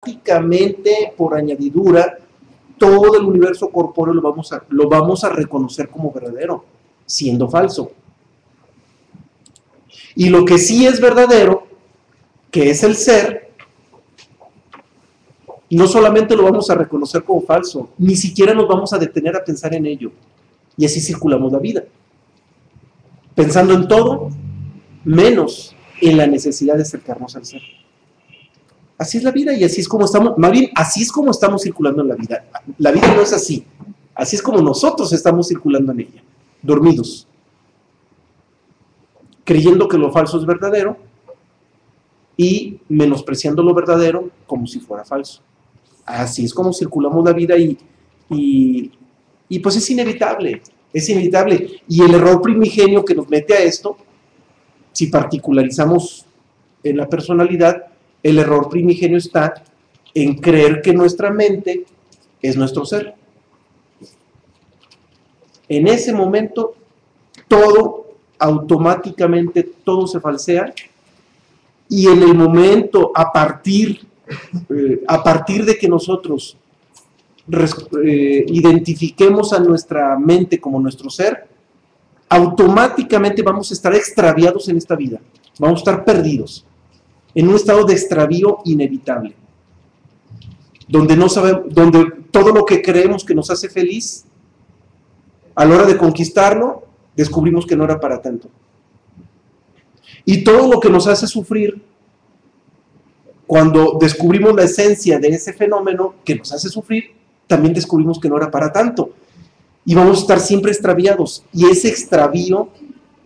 automáticamente, por añadidura, todo el universo corpóreo lo vamos a reconocer como verdadero, siendo falso. Y lo que sí es verdadero, que es el ser, no solamente lo vamos a reconocer como falso, ni siquiera nos vamos a detener a pensar en ello. Y así circulamos la vida, pensando en todo, menos en la necesidad de acercarnos al ser. Así es la vida y así es como estamos, más bien así es como estamos circulando en la vida. La vida no es así, así es como nosotros estamos circulando en ella, dormidos, creyendo que lo falso es verdadero y menospreciando lo verdadero como si fuera falso. Así es como circulamos la vida y pues es inevitable. Y el error primigenio que nos mete a esto, si particularizamos en la personalidad, el error primigenio está en creer que nuestra mente es nuestro ser. En ese momento, todo, automáticamente, todo se falsea, y en el momento, a partir de que nosotros identifiquemos a nuestra mente como nuestro ser, automáticamente vamos a estar extraviados en esta vida, vamos a estar perdidos, en un estado de extravío inevitable, donde no sabemos, donde todo lo que creemos que nos hace feliz, a la hora de conquistarlo, descubrimos que no era para tanto. Y todo lo que nos hace sufrir, cuando descubrimos la esencia de ese fenómeno que nos hace sufrir, también descubrimos que no era para tanto. Y vamos a estar siempre extraviados. Y ese extravío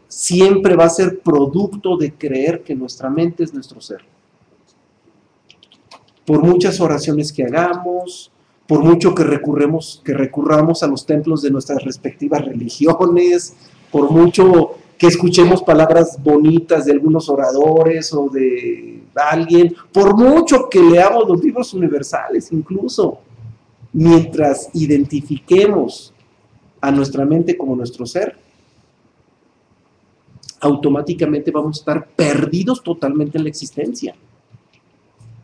siempre va a ser producto de creer que nuestra mente es nuestro ser. Por muchas oraciones que hagamos, por mucho que recurramos a los templos de nuestras respectivas religiones, por mucho que escuchemos palabras bonitas de algunos oradores o de alguien, por mucho que leamos los libros universales incluso, mientras identifiquemos a nuestra mente como nuestro ser, automáticamente vamos a estar perdidos totalmente en la existencia.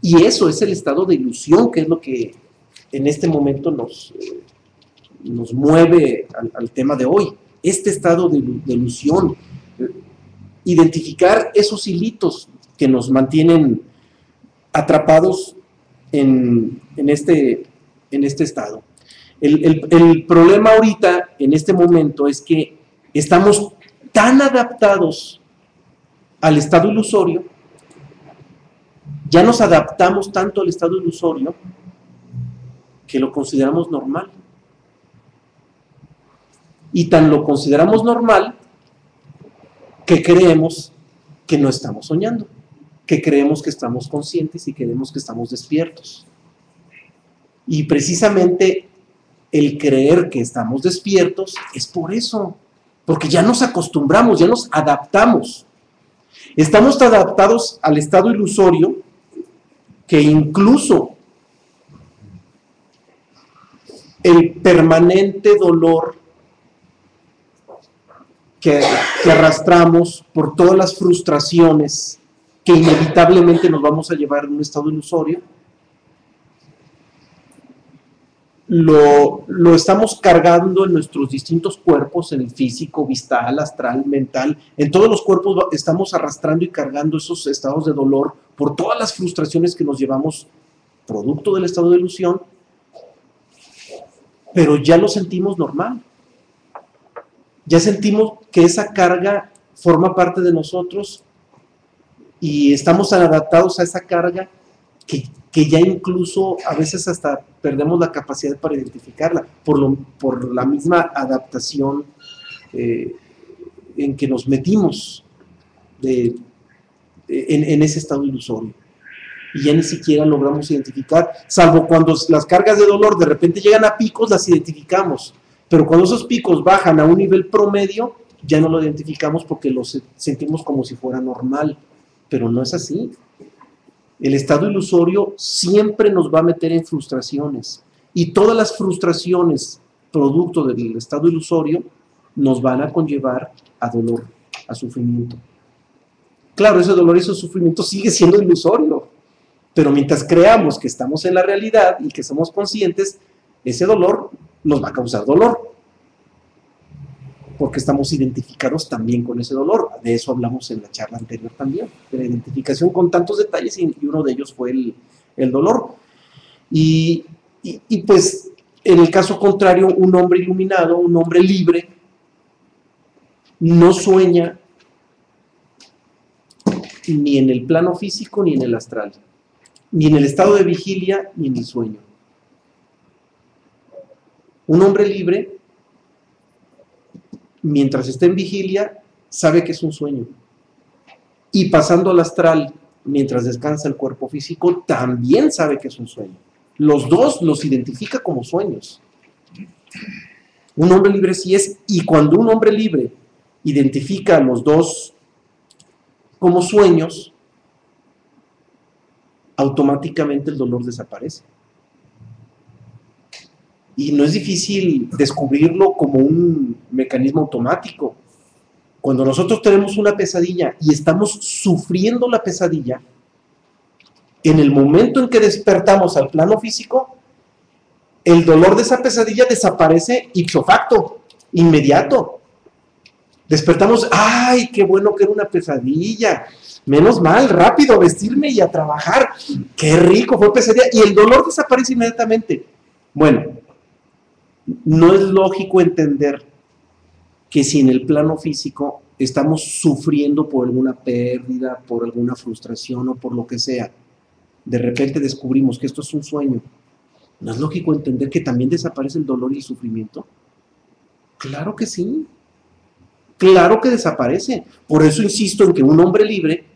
Y eso es el estado de ilusión, que es lo que en este momento nos mueve al tema de hoy. Este estado de ilusión, identificar esos hilitos que nos mantienen atrapados en este estado. El problema ahorita, en este momento, es que estamos tan adaptados al estado ilusorio, ya nos adaptamos tanto al estado ilusorio, que lo consideramos normal. Y tan lo consideramos normal, que creemos que no estamos soñando, que creemos que estamos conscientes y creemos que estamos despiertos. Y precisamente el creer que estamos despiertos es por eso, porque ya nos acostumbramos, ya nos adaptamos. Estamos tan adaptados al estado ilusorio que incluso el permanente dolor que arrastramos por todas las frustraciones que inevitablemente nos vamos a llevar en un estado ilusorio, lo estamos cargando en nuestros distintos cuerpos, en el físico, visceral, astral, mental. En todos los cuerpos estamos arrastrando y cargando esos estados de dolor por todas las frustraciones que nos llevamos producto del estado de ilusión, pero ya lo sentimos normal. Ya sentimos que esa carga forma parte de nosotros y estamos tan adaptados a esa carga que ya incluso a veces hasta perdemos la capacidad para identificarla por la misma adaptación en que nos metimos en ese estado ilusorio. Y ya ni siquiera logramos identificar, salvo cuando las cargas de dolor de repente llegan a picos, las identificamos. Pero cuando esos picos bajan a un nivel promedio, ya no lo identificamos porque lo sentimos como si fuera normal. Pero no es así. El estado ilusorio siempre nos va a meter en frustraciones. Y todas las frustraciones, producto del estado ilusorio, nos van a conllevar a dolor, a sufrimiento. Claro, ese dolor y ese sufrimiento sigue siendo ilusorio. Pero mientras creamos que estamos en la realidad y que somos conscientes, ese dolor nos va a causar dolor. Porque estamos identificados también con ese dolor. De eso hablamos en la charla anterior también, de la identificación con tantos detalles, y uno de ellos fue el dolor. Y pues, en el caso contrario, un hombre iluminado, un hombre libre, no sueña ni en el plano físico ni en el astral, ni en el estado de vigilia ni en el sueño. Un hombre libre, mientras está en vigilia, sabe que es un sueño. Y pasando al astral, mientras descansa el cuerpo físico, también sabe que es un sueño. Los dos los identifica como sueños. Un hombre libre sí es, y cuando un hombre libre identifica a los dos como sueños, automáticamente el dolor desaparece. Y no es difícil descubrirlo como un mecanismo automático. Cuando nosotros tenemos una pesadilla y estamos sufriendo la pesadilla, en el momento en que despertamos al plano físico, el dolor de esa pesadilla desaparece ipso facto, inmediato. Despertamos, ¡ay, qué bueno que era una pesadilla! Menos mal, rápido, a vestirme y a trabajar. ¡Qué rico, fue pesadilla! Y el dolor desaparece inmediatamente. Bueno, no es lógico entender que si en el plano físico estamos sufriendo por alguna pérdida, por alguna frustración o por lo que sea, de repente descubrimos que esto es un sueño, ¿no es lógico entender que también desaparece el dolor y el sufrimiento? Claro que sí. Claro que desaparece. Por eso insisto en que un hombre libre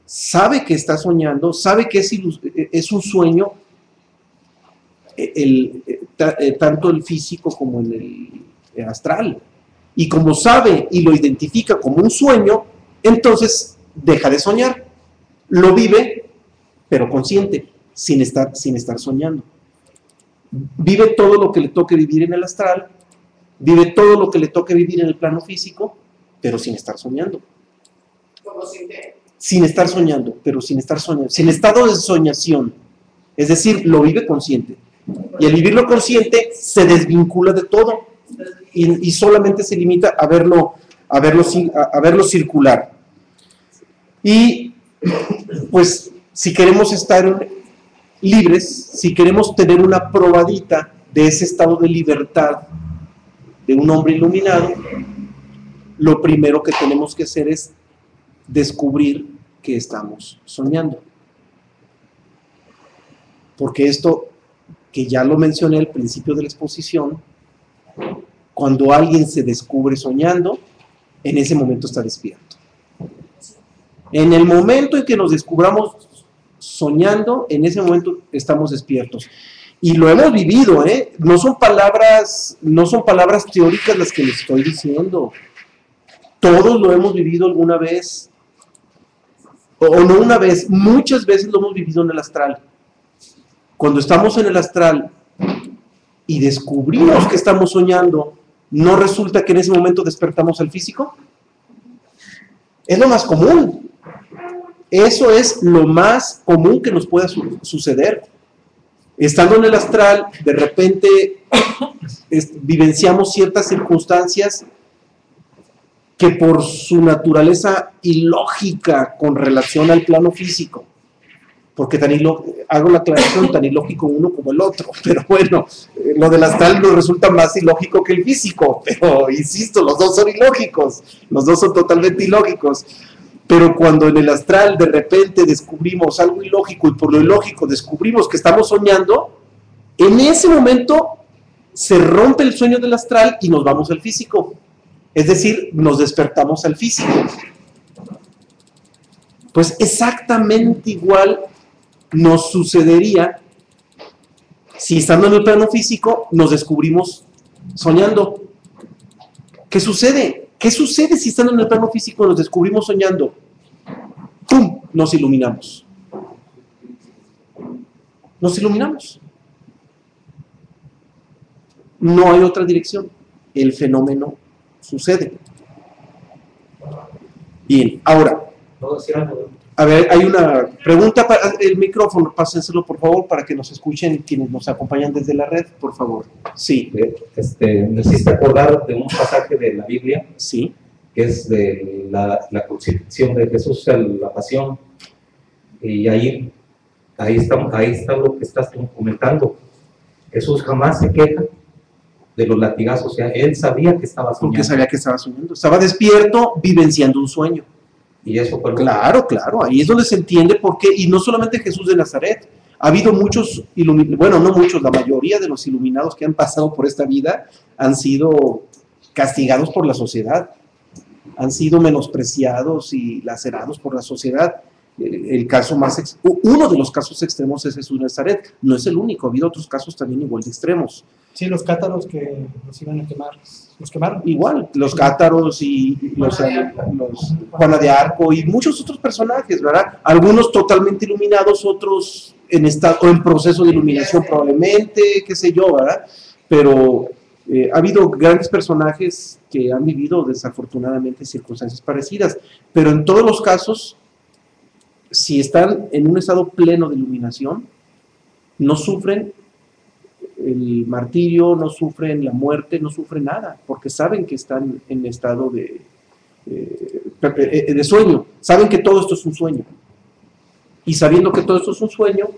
sabe que está soñando, sabe que es un sueño, tanto el físico como en el astral. Y como sabe y lo identifica como un sueño, entonces deja de soñar. Lo vive, pero consciente, sin estar soñando. Vive todo lo que le toque vivir en el astral, vive todo lo que le toque vivir en el plano físico, pero sin estar soñando. ¿Cómo sin qué? Sin estar soñando, pero sin estar soñando. Sin estado de soñación. Es decir, lo vive consciente. Y al vivirlo consciente, se desvincula de todo. Y solamente se limita a verlo circular. Y, pues, si queremos estar libres, si queremos tener una probadita de ese estado de libertad de un hombre iluminado, lo primero que tenemos que hacer es descubrir que estamos soñando. Porque esto, que ya lo mencioné al principio de la exposición, cuando alguien se descubre soñando, en ese momento está despierto. En el momento en que nos descubramos soñando, en ese momento estamos despiertos. Y lo hemos vivido, ¿eh? No son palabras teóricas las que les estoy diciendo. Todos lo hemos vivido alguna vez. O no una vez, muchas veces lo hemos vivido en el astral. Cuando estamos en el astral y descubrimos que estamos soñando, ¿no resulta que en ese momento despertamos al físico? Es lo más común. Eso es lo más común que nos pueda suceder. Estando en el astral, de repente vivenciamos ciertas circunstancias que por su naturaleza ilógica con relación al plano físico, porque hago la aclaración, tan ilógico uno como el otro, pero bueno, lo del astral nos resulta más ilógico que el físico, pero insisto, los dos son ilógicos, los dos son totalmente ilógicos. Pero cuando en el astral de repente descubrimos algo ilógico y por lo ilógico descubrimos que estamos soñando, en ese momento se rompe el sueño del astral y nos vamos al físico. Es decir, nos despertamos al físico. Pues exactamente igual nos sucedería si estando en el plano físico nos descubrimos soñando. ¿Qué sucede? ¿Qué sucede si estando en el plano físico nos descubrimos soñando? ¡Pum! Nos iluminamos. Nos iluminamos. No hay otra dirección. El fenómeno sucede. Bien, ahora. A ver, hay una pregunta, para el micrófono, pásenselo por favor para que nos escuchen quienes nos acompañan desde la red, por favor. Sí. Me hiciste acordar de un pasaje de la Biblia, Sí. que es de la crucifixión de Jesús, la pasión, y ahí está lo que estás comentando. Jesús jamás se queja de los latigazos, o sea, él sabía que estaba soñando. Porque sabía que estaba soñando, estaba despierto, vivenciando un sueño. Y eso fue Claro, ahí es donde se entiende por qué, y no solamente Jesús de Nazaret, ha habido muchos, bueno, no muchos, la mayoría de los iluminados que han pasado por esta vida han sido castigados por la sociedad, han sido menospreciados y lacerados por la sociedad. Uno de los casos extremos es Jesús de Nazaret, no es el único, ha habido otros casos también igual de extremos. Sí, los cátaros que los iban a quemar, los quemaron. Igual, los cátaros y los Juana de Arco y muchos otros personajes, ¿verdad? Algunos totalmente iluminados, otros en proceso de iluminación probablemente, qué sé yo, ¿verdad? Pero ha habido grandes personajes que han vivido desafortunadamente circunstancias parecidas, pero en todos los casos, si están en un estado pleno de iluminación, no sufren el martirio, no sufren la muerte, no sufren nada, porque saben que están en estado de sueño, saben que todo esto es un sueño, y sabiendo que todo esto es un sueño,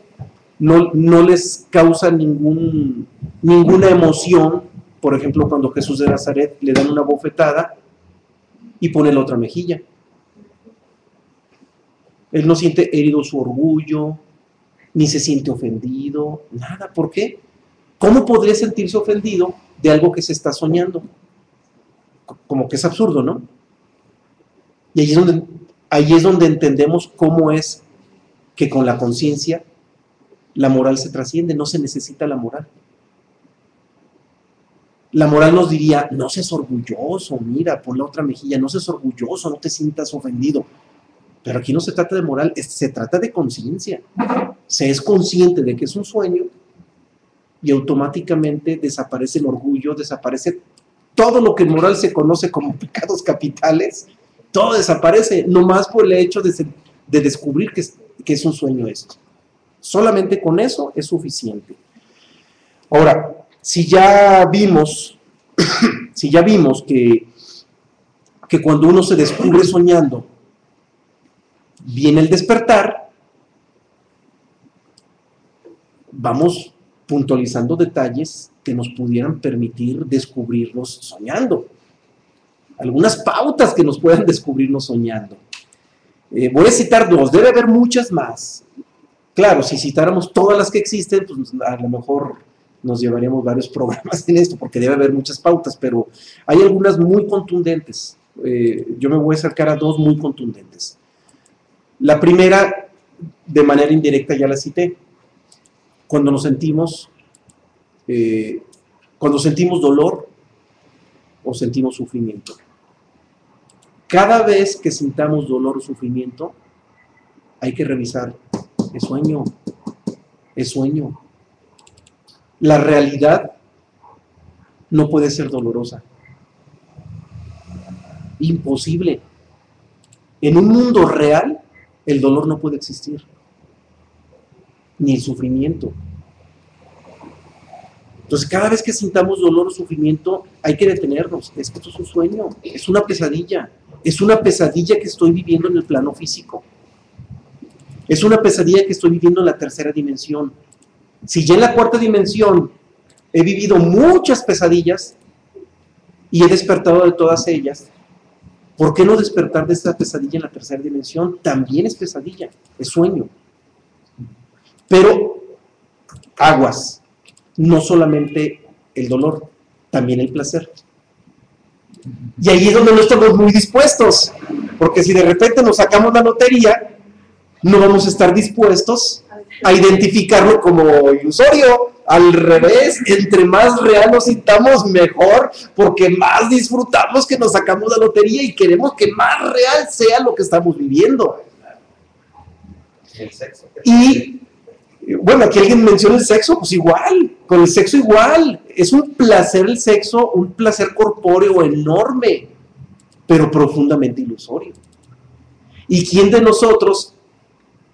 no les causa ninguna emoción. Por ejemplo, cuando Jesús de Nazaret le dan una bofetada y pone la otra mejilla. Él no siente herido su orgullo, ni se siente ofendido, nada. ¿Por qué? ¿Cómo podría sentirse ofendido de algo que se está soñando? Como que es absurdo, ¿no? Y ahí es donde entendemos cómo es que con la conciencia la moral se trasciende, no se necesita la moral. La moral nos diría, no seas orgulloso, mira, pon la otra mejilla, no seas orgulloso, no te sientas ofendido. Pero aquí no se trata de moral, se trata de conciencia. Se es consciente de que es un sueño y automáticamente desaparece el orgullo, desaparece todo lo que en moral se conoce como pecados capitales, todo desaparece, nomás por el hecho de descubrir que es un sueño esto. Solamente con eso es suficiente. Ahora, si ya vimos que cuando uno se descubre soñando, viene el despertar, vamos puntualizando detalles que nos pudieran permitir descubrirnos soñando. Algunas pautas que nos puedan descubrirnos soñando. Voy a citar dos, debe haber muchas más. Claro, si citáramos todas las que existen, pues a lo mejor nos llevaríamos varios programas en esto, porque debe haber muchas pautas, pero hay algunas muy contundentes. Yo me voy a acercar a dos muy contundentes. La primera, de manera indirecta, ya la cité. Cuando sentimos dolor o sentimos sufrimiento. Cada vez que sintamos dolor o sufrimiento, hay que revisar, es sueño, es sueño. La realidad no puede ser dolorosa. Imposible. En un mundo real, el dolor no puede existir, ni el sufrimiento. Entonces, cada vez que sintamos dolor o sufrimiento, hay que detenernos. Es que esto es un sueño, es una pesadilla que estoy viviendo en el plano físico. Es una pesadilla que estoy viviendo en la tercera dimensión. Si ya en la cuarta dimensión he vivido muchas pesadillas y he despertado de todas ellas, ¿por qué no despertar de esta pesadilla en la tercera dimensión? También es pesadilla, es sueño. Pero aguas, no solamente el dolor, también el placer. Y ahí es donde no estamos muy dispuestos, porque si de repente nos sacamos la lotería, no vamos a estar dispuestos a identificarlo como ilusorio. Al revés, entre más real nos sintamos, mejor, porque más disfrutamos que nos sacamos la lotería y queremos que más real sea lo que estamos viviendo. El sexo. Y bueno, aquí alguien menciona el sexo, pues igual, con el sexo igual, es un placer el sexo, un placer corpóreo enorme, pero profundamente ilusorio. ¿Y quién de nosotros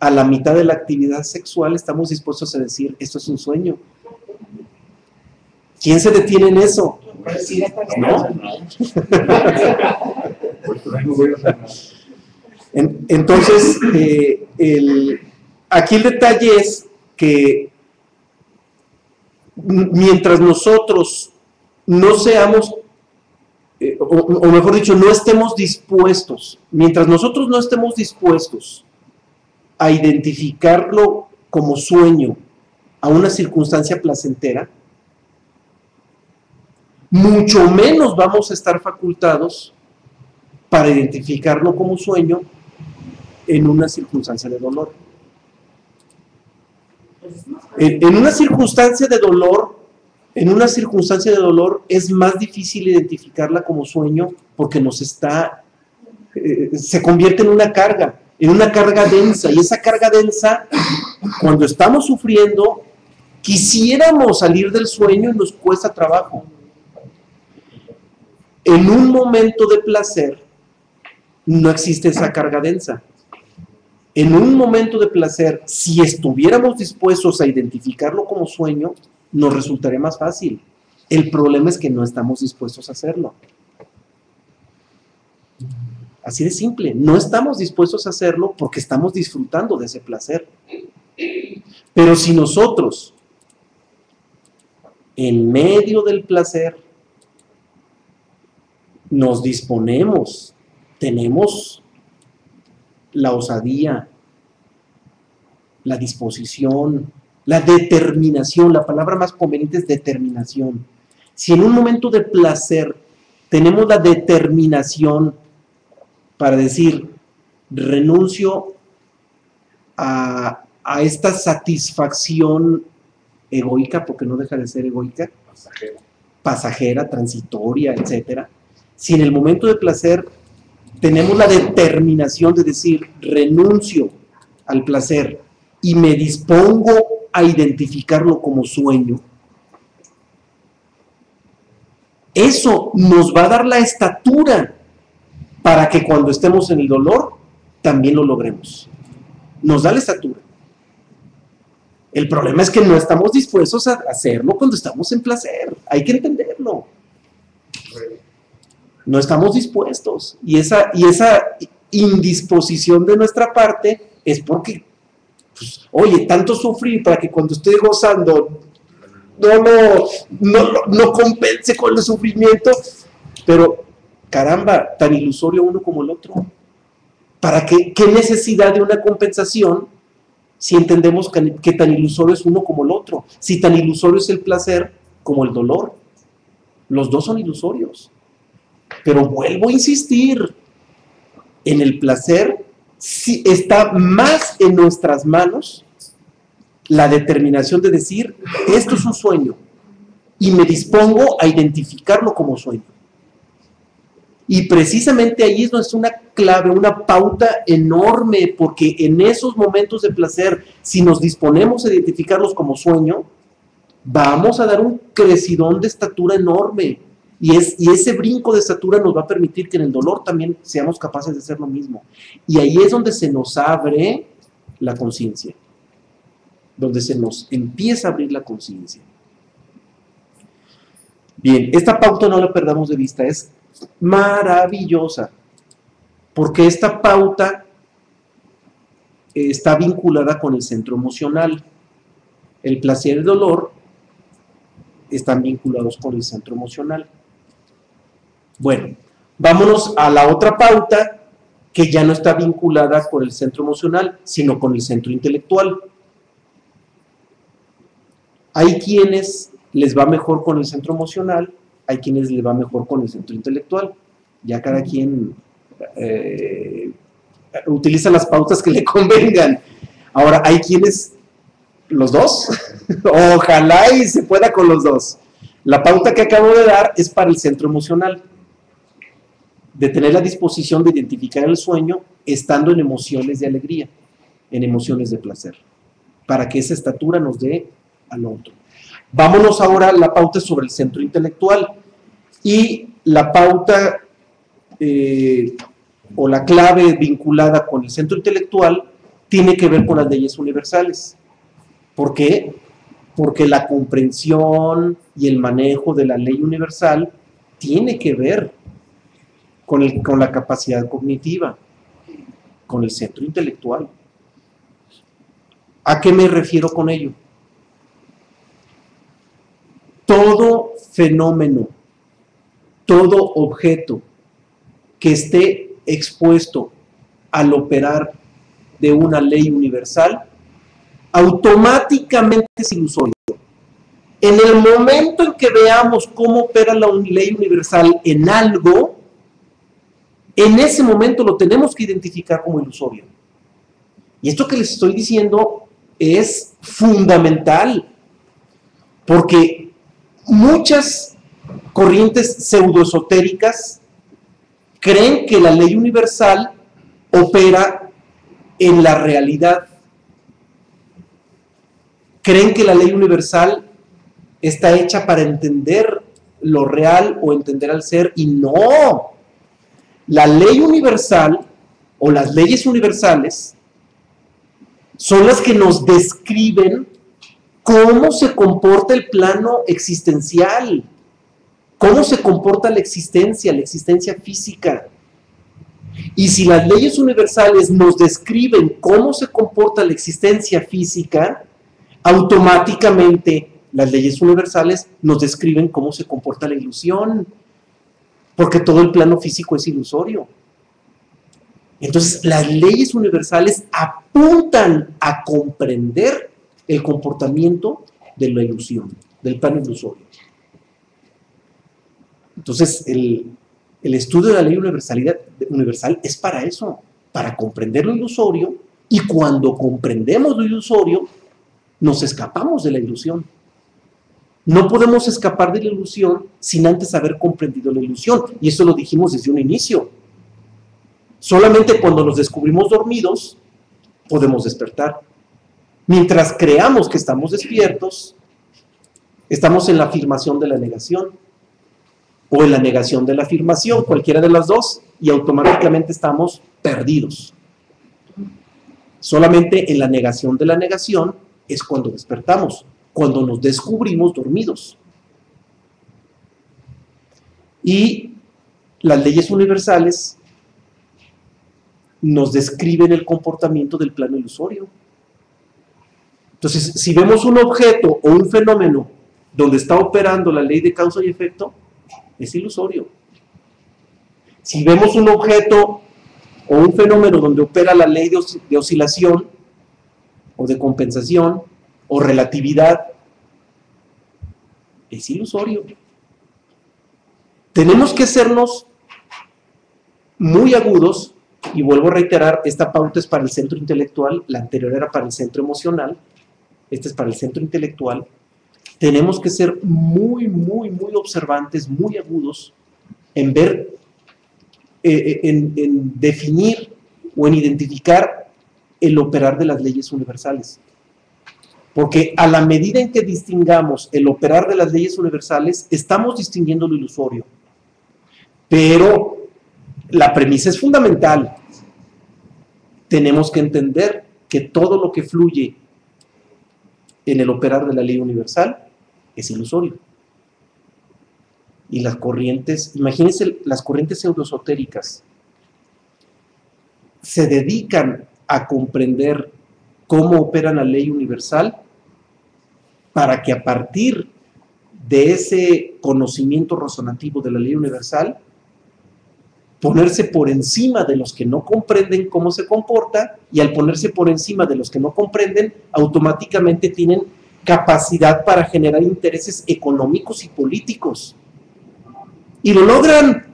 a la mitad de la actividad sexual estamos dispuestos a decir, esto es un sueño. ¿Quién se detiene en eso? ¿No? Entonces, aquí el detalle es que mientras nosotros no seamos, o mejor dicho, no estemos dispuestos, mientras nosotros no estemos dispuestos a identificarlo como sueño a una circunstancia placentera, mucho menos vamos a estar facultados para identificarlo como sueño en una circunstancia de dolor. En una circunstancia de dolor, es más difícil identificarla como sueño porque se convierte en una carga densa, y esa carga densa, cuando estamos sufriendo, quisiéramos salir del sueño y nos cuesta trabajo. En un momento de placer no existe esa carga densa. En un momento de placer, si estuviéramos dispuestos a identificarlo como sueño, nos resultaría más fácil. El problema es que no estamos dispuestos a hacerlo. Así de simple, no estamos dispuestos a hacerlo porque estamos disfrutando de ese placer. Pero si nosotros, en medio del placer, nos disponemos, tenemos la osadía, la disposición, la determinación, la palabra más conveniente es determinación. Si en un momento de placer tenemos la determinación para decir, renuncio a esta satisfacción egoica, porque no deja de ser egoica, pasajera, transitoria, etcétera. Si en el momento de placer tenemos la determinación de decir, renuncio al placer y me dispongo a identificarlo como sueño, eso nos va a dar la estatura para que cuando estemos en el dolor también lo logremos. Nos da la estatura. El problema es que no estamos dispuestos a hacerlo cuando estamos en placer. Hay que entenderlo. No estamos dispuestos. Y esa indisposición de nuestra parte es porque, oye, tanto sufrir para que cuando estoy gozando no compense con el sufrimiento. Pero, caramba, tan ilusorio uno como el otro. ¿Para qué necesidad de una compensación si entendemos que tan ilusorio es uno como el otro? Si tan ilusorio es el placer como el dolor. Los dos son ilusorios. Pero vuelvo a insistir, en el placer sí está más en nuestras manos la determinación de decir, esto es un sueño, y me dispongo a identificarlo como sueño. Y precisamente ahí es donde es una clave, una pauta enorme, porque en esos momentos de placer, si nos disponemos a identificarlos como sueño, vamos a dar un crecidón de estatura enorme. Y ese brinco de estatura nos va a permitir que en el dolor también seamos capaces de hacer lo mismo. Y ahí es donde se nos abre la conciencia, donde se nos empieza a abrir la conciencia. Bien, esta pauta no la perdamos de vista, es maravillosa, porque esta pauta está vinculada con el centro emocional. El placer y el dolor están vinculados con el centro emocional. Bueno, vámonos a la otra pauta que ya no está vinculada con el centro emocional, sino con el centro intelectual. Hay quienes les va mejor con el centro emocional, hay quienes les va mejor con el centro intelectual. Ya cada quien utiliza las pautas que le convengan. Ahora, hay quienes, los dos, ojalá y se pueda con los dos. La pauta que acabo de dar es para el centro emocional, de tener la disposición de identificar el sueño estando en emociones de alegría, en emociones de placer, para que esa estatura nos dé al otro. Vámonos ahora a la pauta sobre el centro intelectual, y la pauta o la clave vinculada con el centro intelectual tiene que ver con las leyes universales. ¿Por qué? Porque la comprensión y el manejo de la ley universal tiene que ver con la capacidad cognitiva, con el centro intelectual. ¿A qué me refiero con ello? Todo fenómeno, todo objeto que esté expuesto al operar de una ley universal, automáticamente es ilusorio. En el momento en que veamos cómo opera la ley universal en algo, en ese momento lo tenemos que identificar como ilusorio. Y esto que les estoy diciendo es fundamental, porque muchas corrientes pseudoesotéricas creen que la ley universal opera en la realidad. Creen que la ley universal está hecha para entender lo real o entender al ser, y no. La ley universal o las leyes universales son las que nos describen cómo se comporta el plano existencial, cómo se comporta la existencia física. Y si las leyes universales nos describen cómo se comporta la existencia física, automáticamente las leyes universales nos describen cómo se comporta la ilusión, porque todo el plano físico es ilusorio. Entonces, las leyes universales apuntan a comprender el comportamiento de la ilusión, del plano ilusorio. Entonces, el estudio de la ley universal es para eso, para comprender lo ilusorio, y cuando comprendemos lo ilusorio, nos escapamos de la ilusión. No podemos escapar de la ilusión sin antes haber comprendido la ilusión, y eso lo dijimos desde un inicio. Solamente cuando nos descubrimos dormidos, podemos despertar. Mientras creamos que estamos despiertos, estamos en la afirmación de la negación, o en la negación de la afirmación, cualquiera de las dos, y automáticamente estamos perdidos. Solamente en la negación de la negación es cuando despertamos, cuando nos descubrimos dormidos. Y las leyes universales nos describen el comportamiento del plano ilusorio. Entonces, si vemos un objeto o un fenómeno donde está operando la ley de causa y efecto, es ilusorio. Si vemos un objeto o un fenómeno donde opera la ley de oscilación o de compensación o relatividad, es ilusorio. Tenemos que sernos muy agudos, y vuelvo a reiterar, esta pauta es para el centro intelectual, la anterior era para el centro emocional, esta es para el centro intelectual. Tenemos que ser muy observantes, muy agudos en ver, en definir o en identificar el operar de las leyes universales. Porque a la medida en que distingamos el operar de las leyes universales, estamos distinguiendo lo ilusorio. Pero la premisa es fundamental. Tenemos que entender que todo lo que fluye en el operar de la ley universal es ilusorio. Y las corrientes, imagínense, las corrientes pseudoesotéricas se dedican a comprender cómo opera la ley universal para que a partir de ese conocimiento razonativo de la ley universal, ponerse por encima de los que no comprenden cómo se comporta, y al ponerse por encima de los que no comprenden, automáticamente tienen capacidad para generar intereses económicos y políticos. Y lo logran,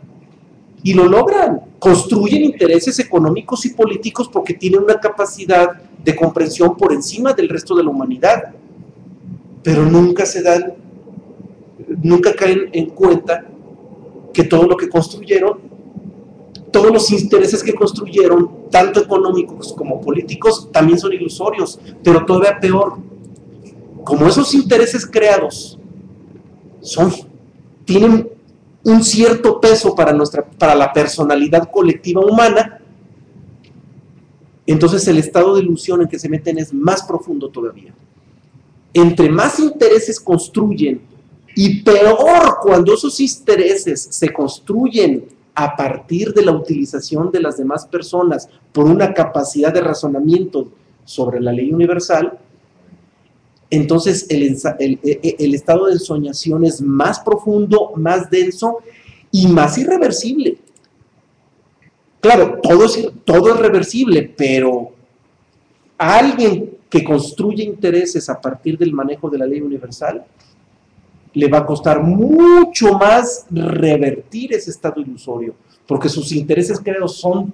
construyen intereses económicos y políticos porque tienen una capacidad de comprensión por encima del resto de la humanidad, pero nunca caen en cuenta que todo lo que construyeron, todos los intereses que construyeron, tanto económicos como políticos, también son ilusorios, pero todavía peor, como esos intereses creados tienen un cierto peso para la personalidad colectiva humana, entonces el estado de ilusión en que se meten es más profundo todavía. Entre más intereses construyen, y peor cuando esos intereses se construyen a partir de la utilización de las demás personas por una capacidad de razonamiento sobre la ley universal, entonces el estado de ensoñación es más profundo, más denso y más irreversible. Claro, todo es reversible, pero a alguien que construye intereses a partir del manejo de la ley universal, le va a costar mucho más revertir ese estado ilusorio, porque sus intereses creados son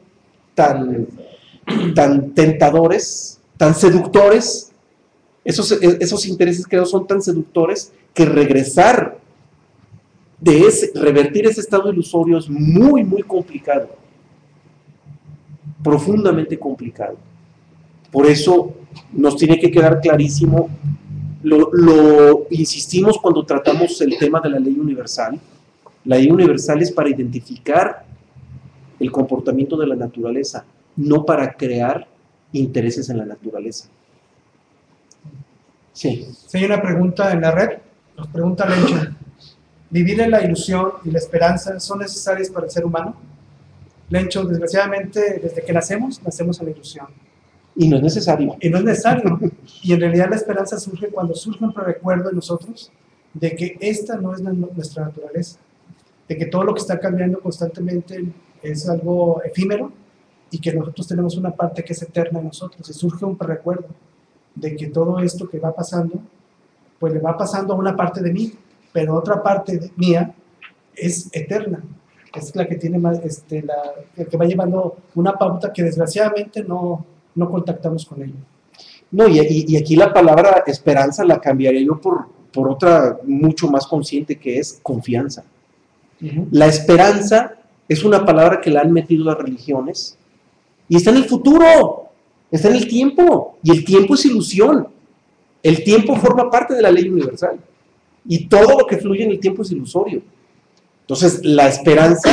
tan tentadores, tan seductores, esos intereses creados son tan seductores que revertir ese estado ilusorio es muy, muy complicado, profundamente complicado. Por eso nos tiene que quedar clarísimo. Lo insistimos cuando tratamos el tema de la ley universal. La ley universal es para identificar el comportamiento de la naturaleza, no para crear intereses en la naturaleza. Sí. Si hay una pregunta en la red, nos pregunta Lencho: ¿vivir en la ilusión y la esperanza son necesarias para el ser humano? Lencho, desgraciadamente, desde que nacemos en la ilusión. Y no es necesario. Y no es necesario. Y en realidad la esperanza surge cuando surge un recuerdo en nosotros de que esta no es nuestra naturaleza, de que todo lo que está cambiando constantemente es algo efímero y que nosotros tenemos una parte que es eterna en nosotros. Y surge un recuerdo de que todo esto que va pasando, pues le va pasando a una parte de mí, pero otra parte mía es eterna. Es la que tiene más, la que va llevando una pauta que desgraciadamente no contactamos con ella. No, y aquí la palabra esperanza la cambiaría yo por otra mucho más consciente, que es confianza. La esperanza es una palabra que la han metido las religiones y está en el futuro, está en el tiempo, y el tiempo es ilusión. El tiempo forma parte de la ley universal y todo lo que fluye en el tiempo es ilusorio. Entonces, la esperanza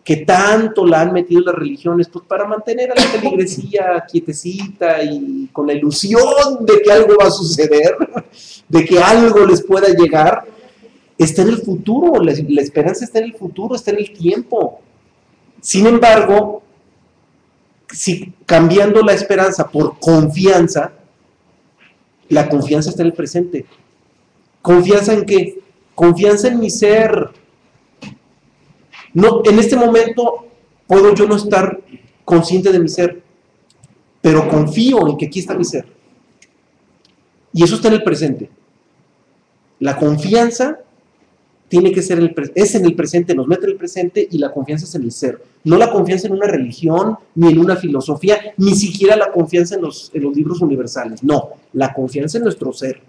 que tanto la han metido las religiones, pues para mantener a la feligresía quietecita y con la ilusión de que algo va a suceder, de que algo les pueda llegar, está en el futuro. La esperanza está en el futuro, está en el tiempo. Sin embargo, si cambiando la esperanza por confianza, la confianza está en el presente. ¿Confianza en qué? Confianza en mi ser. No, en este momento puedo yo no estar consciente de mi ser, pero confío en que aquí está mi ser. Y eso está en el presente. La confianza tiene que ser es en el presente, nos mete en el presente, y la confianza es en el ser. No la confianza en una religión, ni en una filosofía, ni siquiera la confianza en los libros universales. No, la confianza en nuestro ser.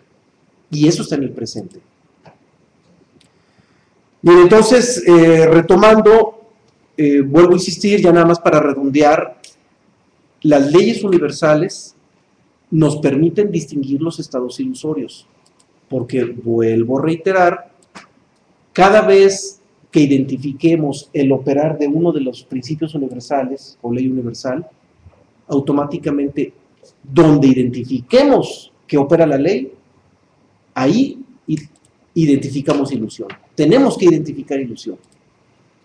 Y eso está en el presente. Bien, entonces, retomando, vuelvo a insistir, ya nada más para redondear, las leyes universales nos permiten distinguir los estados ilusorios, porque, vuelvo a reiterar, cada vez que identifiquemos el operar de uno de los principios universales o ley universal, automáticamente, donde identifiquemos que opera la ley, ahí identificamos ilusión. Tenemos que identificar ilusión.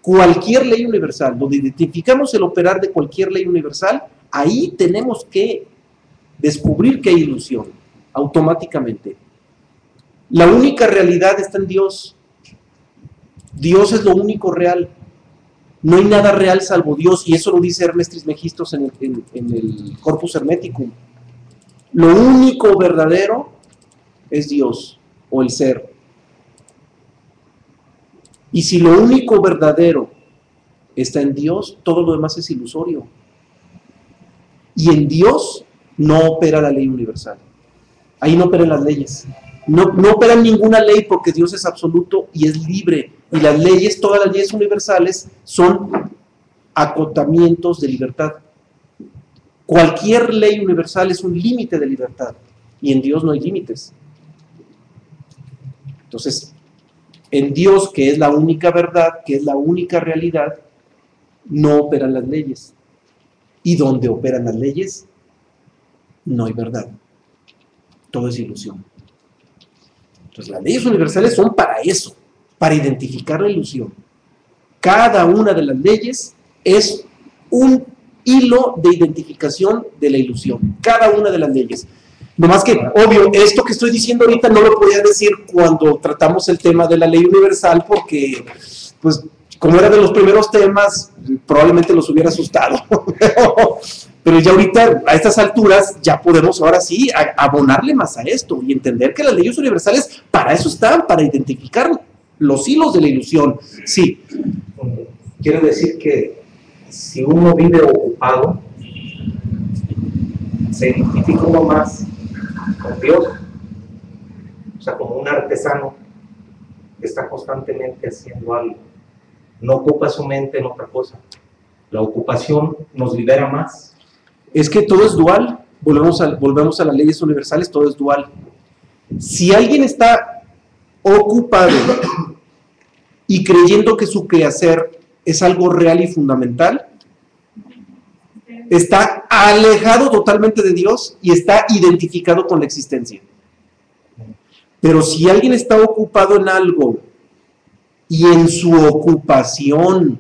Cualquier ley universal, donde identificamos el operar de cualquier ley universal, ahí tenemos que descubrir que hay ilusión, automáticamente. La única realidad está en Dios. Dios es lo único real. No hay nada real salvo Dios, y eso lo dice Hermes Trismegistos en el Corpus Hermeticum. Lo único verdadero es Dios, o el ser. Y si lo único verdadero está en Dios, todo lo demás es ilusorio. Y en Dios no opera la ley universal. Ahí no operan las leyes. No opera ninguna ley, porque Dios es absoluto y es libre. Y las leyes, todas las leyes universales, son acotamientos de libertad. Cualquier ley universal es un límite de libertad. Y en Dios no hay límites. Entonces, en Dios, que es la única verdad, que es la única realidad, no operan las leyes. Y donde operan las leyes, no hay verdad. Todo es ilusión. Entonces las leyes universales son para eso, para identificar la ilusión. Cada una de las leyes es un hilo de identificación de la ilusión. Cada una de las leyes. No más que, obvio, esto que estoy diciendo ahorita no lo podía decir cuando tratamos el tema de la ley universal porque, pues, como era de los primeros temas, probablemente los hubiera asustado. Pero ya ahorita, a estas alturas, ya podemos ahora sí abonarle más a esto y entender que las leyes universales para eso están, para identificar los hilos de la ilusión. Sí. Quiero decir que si uno vive ocupado, se identifica uno más con Dios, o sea, como un artesano que está constantemente haciendo algo, no ocupa su mente en otra cosa. La ocupación nos libera más. Es que todo es dual, volvemos a las leyes universales, todo es dual. Si alguien está ocupado y creyendo que su quehacer es algo real y fundamental, está alejado totalmente de Dios y está identificado con la existencia. Pero si alguien está ocupado en algo y en su ocupación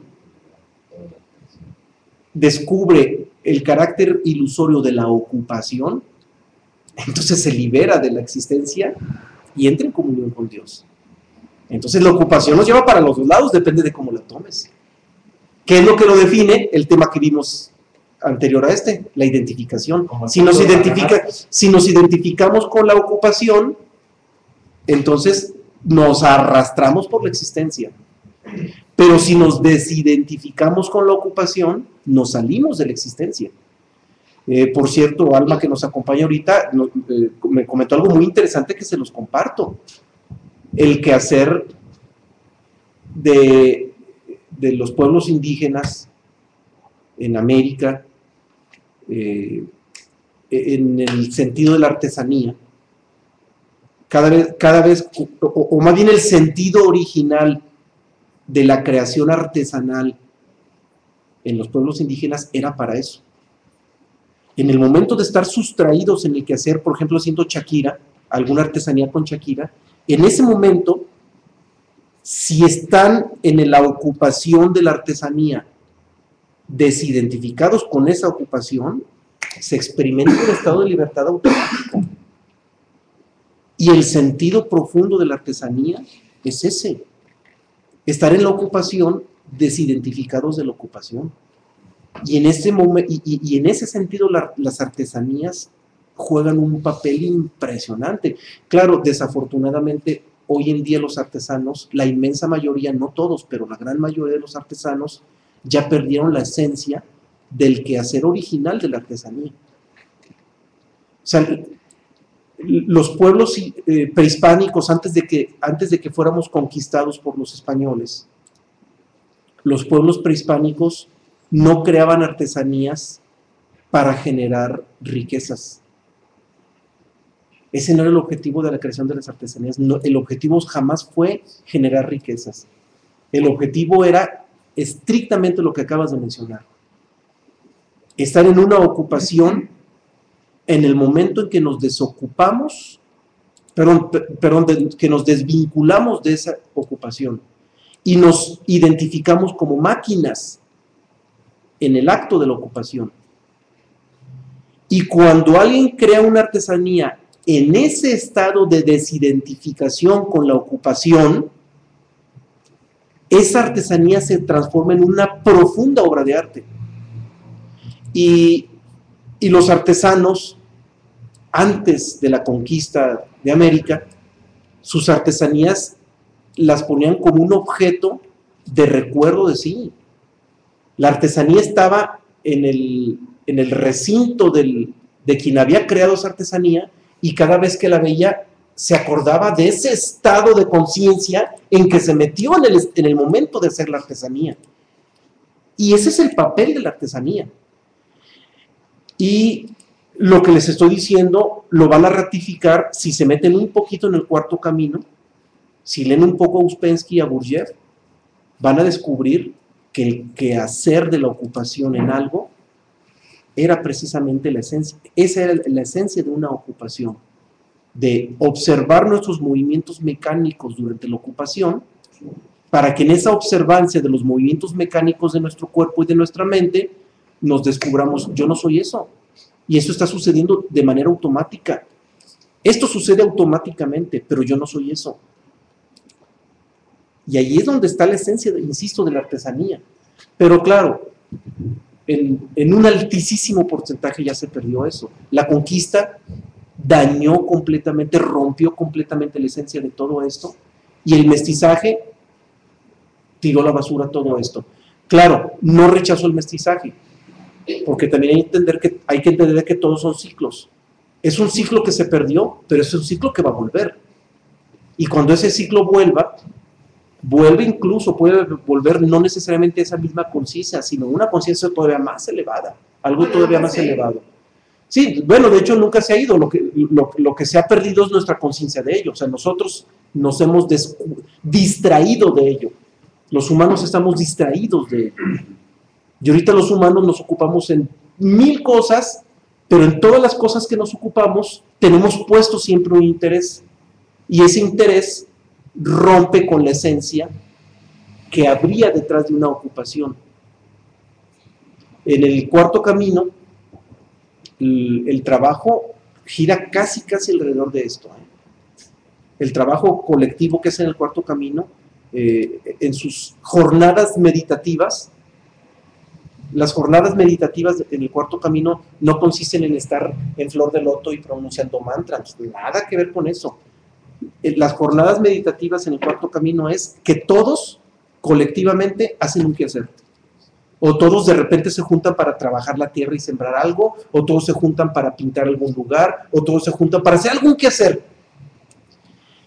descubre el carácter ilusorio de la ocupación, entonces se libera de la existencia y entra en comunión con Dios. Entonces la ocupación nos lleva para los dos lados, depende de cómo la tomes. ¿Qué es lo que lo define? El tema que vimos anterior a este, la identificación. Si nos identificamos con la ocupación, entonces nos arrastramos por la existencia. Pero si nos desidentificamos con la ocupación, nos salimos de la existencia. Por cierto, Alma, que nos acompaña ahorita, me comentó algo muy interesante que se los comparto. El quehacer de los pueblos indígenas en América, en el sentido de la artesanía, cada vez o más bien el sentido original de la creación artesanal en los pueblos indígenas era para eso. En el momento de estar sustraídos en el quehacer, por ejemplo, haciendo chaquira, alguna artesanía con chaquira, en ese momento, si están en la ocupación de la artesanía, desidentificados con esa ocupación, se experimenta un estado de libertad automático. Y el sentido profundo de la artesanía es ese, estar en la ocupación desidentificados de la ocupación. Y en ese sentido las artesanías juegan un papel impresionante. Claro, desafortunadamente, hoy en día los artesanos, la inmensa mayoría, no todos, pero la gran mayoría de los artesanos, ya perdieron la esencia del quehacer original de la artesanía. O sea, los pueblos prehispánicos, antes de que fuéramos conquistados por los españoles, los pueblos prehispánicos no creaban artesanías para generar riquezas. Ese no era el objetivo de la creación de las artesanías. No, el objetivo jamás fue generar riquezas. El objetivo era estrictamente lo que acabas de mencionar. Estar en una ocupación en el momento en que nos desocupamos, que nos desvinculamos de esa ocupación y nos identificamos como máquinas en el acto de la ocupación. Y cuando alguien crea una artesanía en ese estado de desidentificación con la ocupación, esa artesanía se transforma en una profunda obra de arte. Y los artesanos, antes de la conquista de América, sus artesanías las ponían como un objeto de recuerdo de sí. La artesanía estaba en el recinto de quien había creado esa artesanía, y cada vez que la veía se acordaba de ese estado de conciencia en que se metió en el momento de hacer la artesanía. Y ese es el papel de la artesanía. Y lo que les estoy diciendo lo van a ratificar si se meten un poquito en el Cuarto Camino, si leen un poco a Uspensky y a Gurdjieff, van a descubrir que el quehacer de la ocupación en algo era precisamente la esencia. Esa era la esencia de una ocupación, de observar nuestros movimientos mecánicos durante la ocupación, para que en esa observancia de los movimientos mecánicos de nuestro cuerpo y de nuestra mente, nos descubramos, yo no soy eso. Y eso está sucediendo de manera automática. Esto sucede automáticamente, pero yo no soy eso. Y ahí es donde está la esencia, insisto, de la artesanía. Pero claro, en un altísimo porcentaje ya se perdió eso. La conquista dañó completamente, rompió completamente la esencia de todo esto, y el mestizaje tiró a la basura todo esto. Claro, no rechazó el mestizaje, porque también hay que entender que todos son ciclos. Es un ciclo que se perdió, pero es un ciclo que va a volver. Y cuando ese ciclo vuelve incluso, puede volver no necesariamente esa misma conciencia, sino una conciencia todavía más elevada, algo todavía más elevado. Sí, bueno, de hecho nunca se ha ido, lo que se ha perdido es nuestra conciencia de ello, o sea, nosotros nos hemos distraído de ello, los humanos estamos distraídos de ello, y ahorita los humanos nos ocupamos en 1000 cosas, pero en todas las cosas que nos ocupamos tenemos puesto siempre un interés, y ese interés rompe con la esencia que habría detrás de una ocupación. En el cuarto camino, el trabajo gira casi alrededor de esto. El trabajo colectivo que es en el cuarto camino, en sus jornadas meditativas, las jornadas meditativas en el cuarto camino no consisten en estar en flor de loto y pronunciando mantras, nada que ver con eso. Las jornadas meditativas en el cuarto camino es que todos colectivamente hacen un quehacer. O todos de repente se juntan para trabajar la tierra y sembrar algo, o todos se juntan para pintar algún lugar, o todos se juntan para hacer algún quehacer.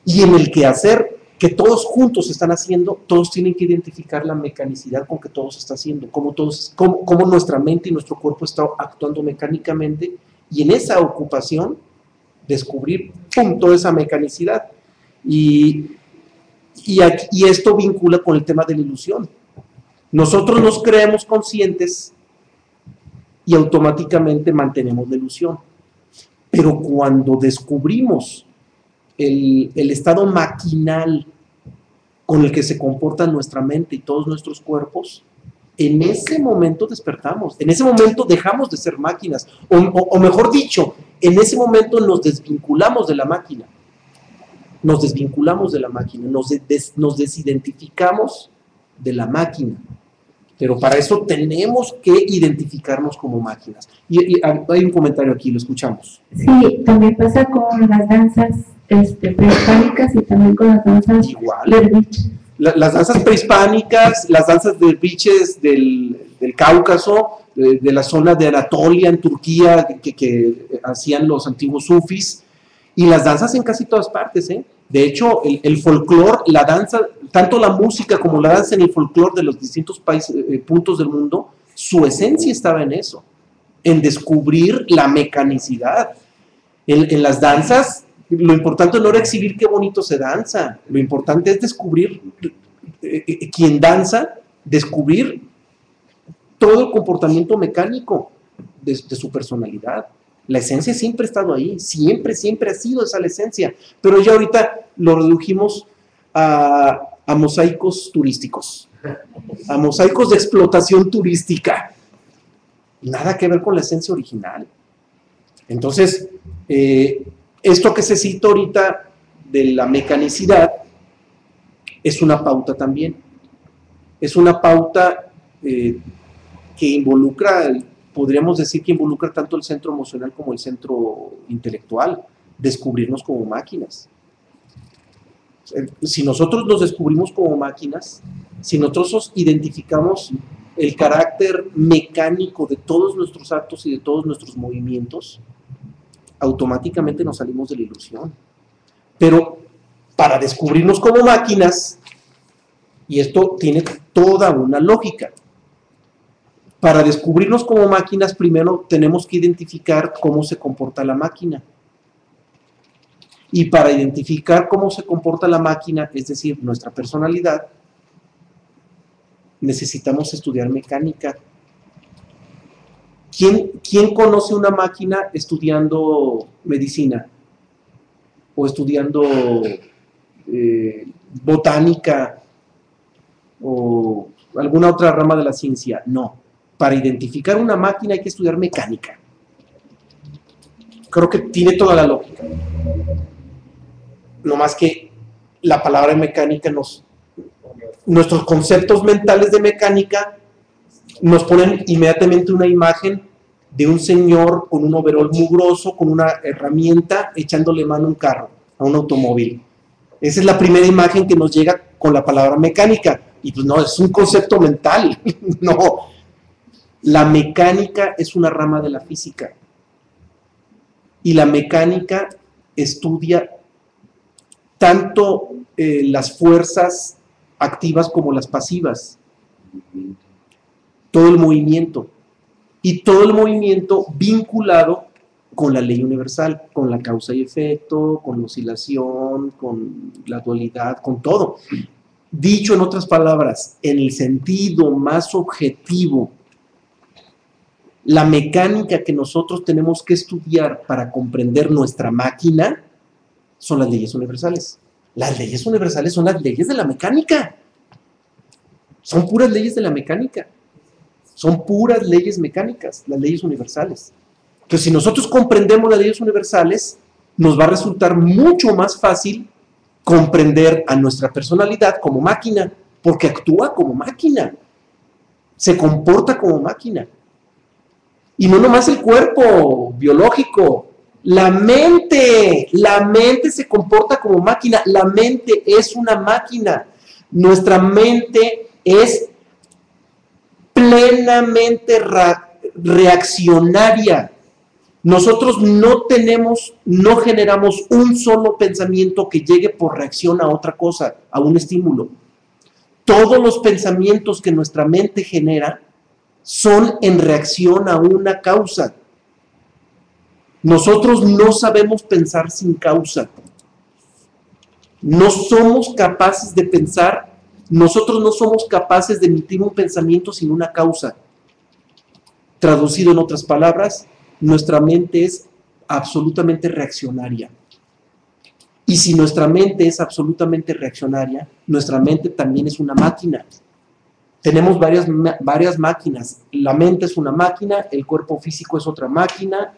Y en el quehacer que todos juntos están haciendo, todos tienen que identificar la mecanicidad con que todos está haciendo, cómo nuestra mente y nuestro cuerpo está actuando mecánicamente, y en esa ocupación descubrir toda esa mecanicidad. Y esto vincula con el tema de la ilusión. Nosotros nos creemos conscientes y automáticamente mantenemos la ilusión. Pero cuando descubrimos el estado maquinal con el que se comporta nuestra mente y todos nuestros cuerpos, en ese momento despertamos, en ese momento dejamos de ser máquinas, o mejor dicho, en ese momento nos desvinculamos de la máquina, nos desidentificamos de la máquina, pero para eso tenemos que identificarnos como máquinas. Y hay un comentario aquí, lo escuchamos. Sí, también pasa con las danzas prehispánicas y también con las danzas derviches. Las danzas prehispánicas, las danzas derviches del Cáucaso, de la zona de Anatolia, en Turquía, que hacían los antiguos sufis, y las danzas en casi todas partes, ¿eh? De hecho, el folclore, la danza, tanto la música como la danza en el folclore de los distintos países, puntos del mundo, su esencia estaba en eso, en descubrir la mecanicidad. En las danzas, lo importante no era exhibir qué bonito se danza, lo importante es descubrir, quien danza, descubrir todo el comportamiento mecánico de su personalidad. La esencia siempre ha estado ahí, siempre ha sido esa la esencia, pero ya ahorita lo redujimos a mosaicos turísticos, a mosaicos de explotación turística, nada que ver con la esencia original. Entonces, esto que se cita ahorita de la mecanicidad es una pauta también, es una pauta que involucra, podríamos decir que involucra tanto el centro emocional como el centro intelectual, descubrirnos como máquinas. Si nosotros nos descubrimos como máquinas, si nosotros identificamos el carácter mecánico de todos nuestros actos y de todos nuestros movimientos, automáticamente nos salimos de la ilusión. Pero para descubrirnos como máquinas, y esto tiene toda una lógica, para descubrirnos como máquinas, primero tenemos que identificar cómo se comporta la máquina. Y para identificar cómo se comporta la máquina, es decir, nuestra personalidad, necesitamos estudiar mecánica. ¿Quién conoce una máquina estudiando medicina? O estudiando botánica o alguna otra rama de la ciencia. No. Para identificar una máquina hay que estudiar mecánica. Creo que tiene toda la lógica. No más que la palabra mecánica nuestros conceptos mentales de mecánica nos ponen inmediatamente una imagen de un señor con un overol mugroso, con una herramienta, echándole mano a un carro, a un automóvil. Esa es la primera imagen que nos llega con la palabra mecánica. Y pues no, es un concepto mental. No. La mecánica es una rama de la física. Y la mecánica estudia tanto las fuerzas activas como las pasivas. Todo el movimiento. Y todo el movimiento vinculado con la ley universal, con la causa y efecto, con la oscilación, con la dualidad, con todo. Dicho en otras palabras, en el sentido más objetivo, la mecánica que nosotros tenemos que estudiar para comprender nuestra máquina son las leyes universales. Las leyes universales son las leyes de la mecánica. Son puras leyes de la mecánica. Son puras leyes mecánicas, las leyes universales. Entonces, si nosotros comprendemos las leyes universales, nos va a resultar mucho más fácil comprender a nuestra personalidad como máquina, porque actúa como máquina, se comporta como máquina. Y no nomás el cuerpo biológico, la mente se comporta como máquina, la mente es una máquina, nuestra mente es plenamente reaccionaria. Nosotros no generamos un solo pensamiento que llegue por reacción a otra cosa, a un estímulo. Todos los pensamientos que nuestra mente genera son en reacción a una causa. Nosotros no sabemos pensar sin causa. No somos capaces de pensar, nosotros no somos capaces de emitir un pensamiento sin una causa. Traducido en otras palabras, nuestra mente es absolutamente reaccionaria. Y si nuestra mente es absolutamente reaccionaria, nuestra mente también es una máquina. Tenemos varias máquinas. La mente es una máquina, el cuerpo físico es otra máquina,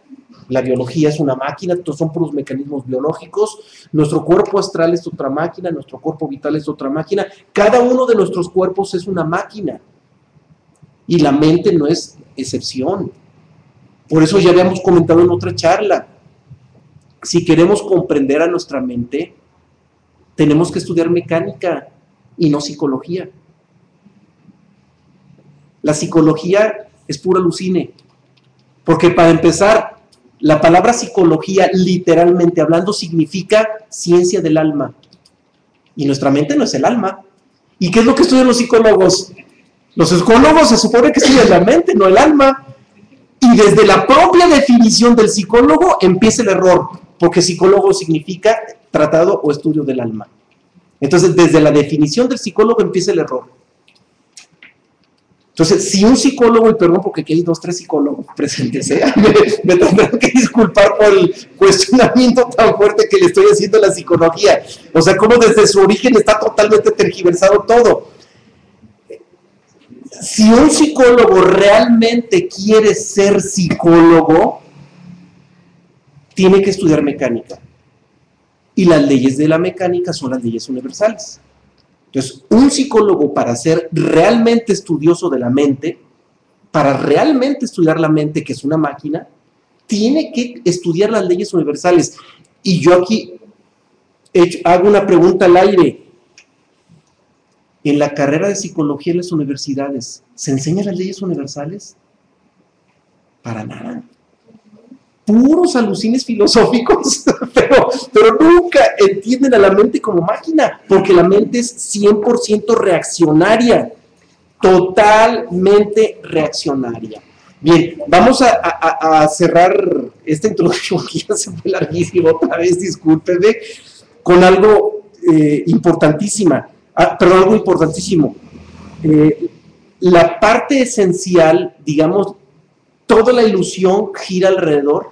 la biología es una máquina, estos son puros mecanismos biológicos, nuestro cuerpo astral es otra máquina, nuestro cuerpo vital es otra máquina, cada uno de nuestros cuerpos es una máquina y la mente no es excepción. Por eso ya habíamos comentado en otra charla, si queremos comprender a nuestra mente, tenemos que estudiar mecánica y no psicología. La psicología es pura alucine, porque para empezar, la palabra psicología, literalmente hablando, significa ciencia del alma. Y nuestra mente no es el alma. ¿Y qué es lo que estudian los psicólogos? Los psicólogos se supone que estudian la mente, no el alma. Y desde la propia definición del psicólogo empieza el error, porque psicólogo significa tratado o estudio del alma. Entonces, desde la definición del psicólogo empieza el error. Entonces, si un psicólogo, y perdón porque aquí hay 2 o 3 psicólogos presentes, me tendrán que disculpar por el cuestionamiento tan fuerte que le estoy haciendo a la psicología. O sea, como desde su origen está totalmente tergiversado todo. Si un psicólogo realmente quiere ser psicólogo, tiene que estudiar mecánica. Y las leyes de la mecánica son las leyes universales. Entonces, un psicólogo, para ser realmente estudioso de la mente, para realmente estudiar la mente, que es una máquina, tiene que estudiar las leyes universales. Y yo aquí hago una pregunta al aire. En la carrera de psicología en las universidades, ¿se enseñan las leyes universales? Para nada. Puros alucines filosóficos, pero nunca entienden a la mente como máquina, porque la mente es 100% reaccionaria, totalmente reaccionaria. Bien, vamos a cerrar esta introducción, que ya se fue larguísimo otra vez, discúlpeme, con algo importantísimo. La parte esencial, digamos, toda la ilusión gira alrededor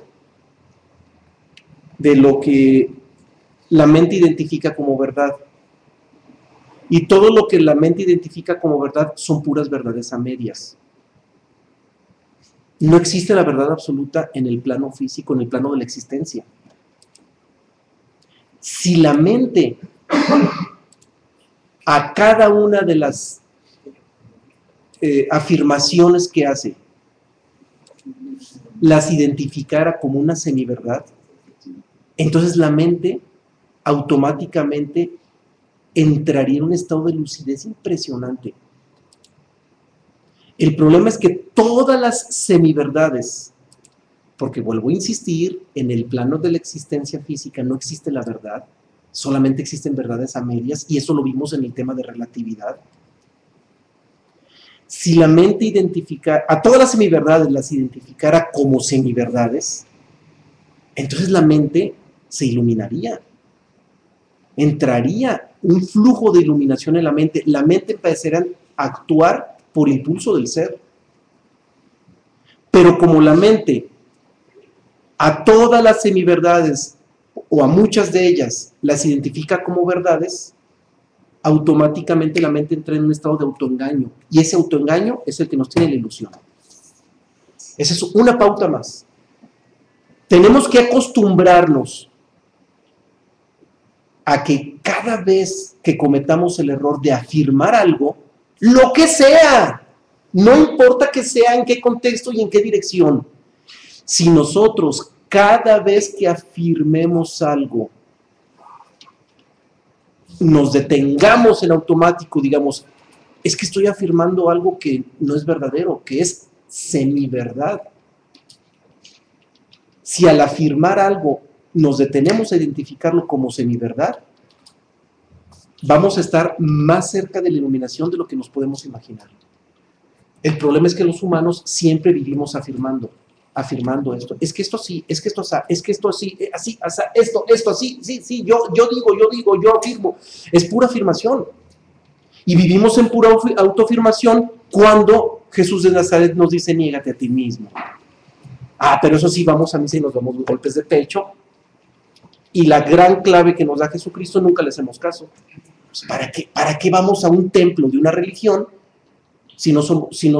de lo que la mente identifica como verdad. Y todo lo que la mente identifica como verdad son puras verdades a medias. No existe la verdad absoluta en el plano físico, en el plano de la existencia. Si la mente a cada una de las afirmaciones que hace las identificara como una semiverdad, entonces la mente automáticamente entraría en un estado de lucidez impresionante. El problema es que todas las semiverdades, porque vuelvo a insistir, en el plano de la existencia física no existe la verdad, solamente existen verdades a medias, y eso lo vimos en el tema de relatividad. Si la mente identificara, a todas las semiverdades las identificara como semiverdades, entonces la mente se iluminaría. Entraría un flujo de iluminación en la mente empezaría a actuar por impulso del ser. Pero como la mente a todas las semiverdades, o a muchas de ellas, las identifica como verdades, automáticamente la mente entra en un estado de autoengaño, y ese autoengaño es el que nos tiene la ilusión. Esa es una pauta más. Tenemos que acostumbrarnos a que cada vez que cometamos el error de afirmar algo, lo que sea, no importa que sea, en qué contexto y en qué dirección, si nosotros cada vez que afirmemos algo, nos detengamos en automático, digamos, es que estoy afirmando algo que no es verdadero, que es semiverdad. Si al afirmar algo nos detenemos a identificarlo como semiverdad, vamos a estar más cerca de la iluminación de lo que nos podemos imaginar. El problema es que los humanos siempre vivimos afirmando esto. Es que esto sí, es que esto así, es que esto así, así, esto así, sí, yo digo, yo afirmo. Es pura afirmación. Y vivimos en pura autoafirmación cuando Jesús de Nazaret nos dice, niégate a ti mismo. Pero eso sí, vamos a misa y nos damos golpes de pecho. Y la gran clave que nos da Jesucristo nunca le hacemos caso. Pues, ¿para qué vamos a un templo de una religión si no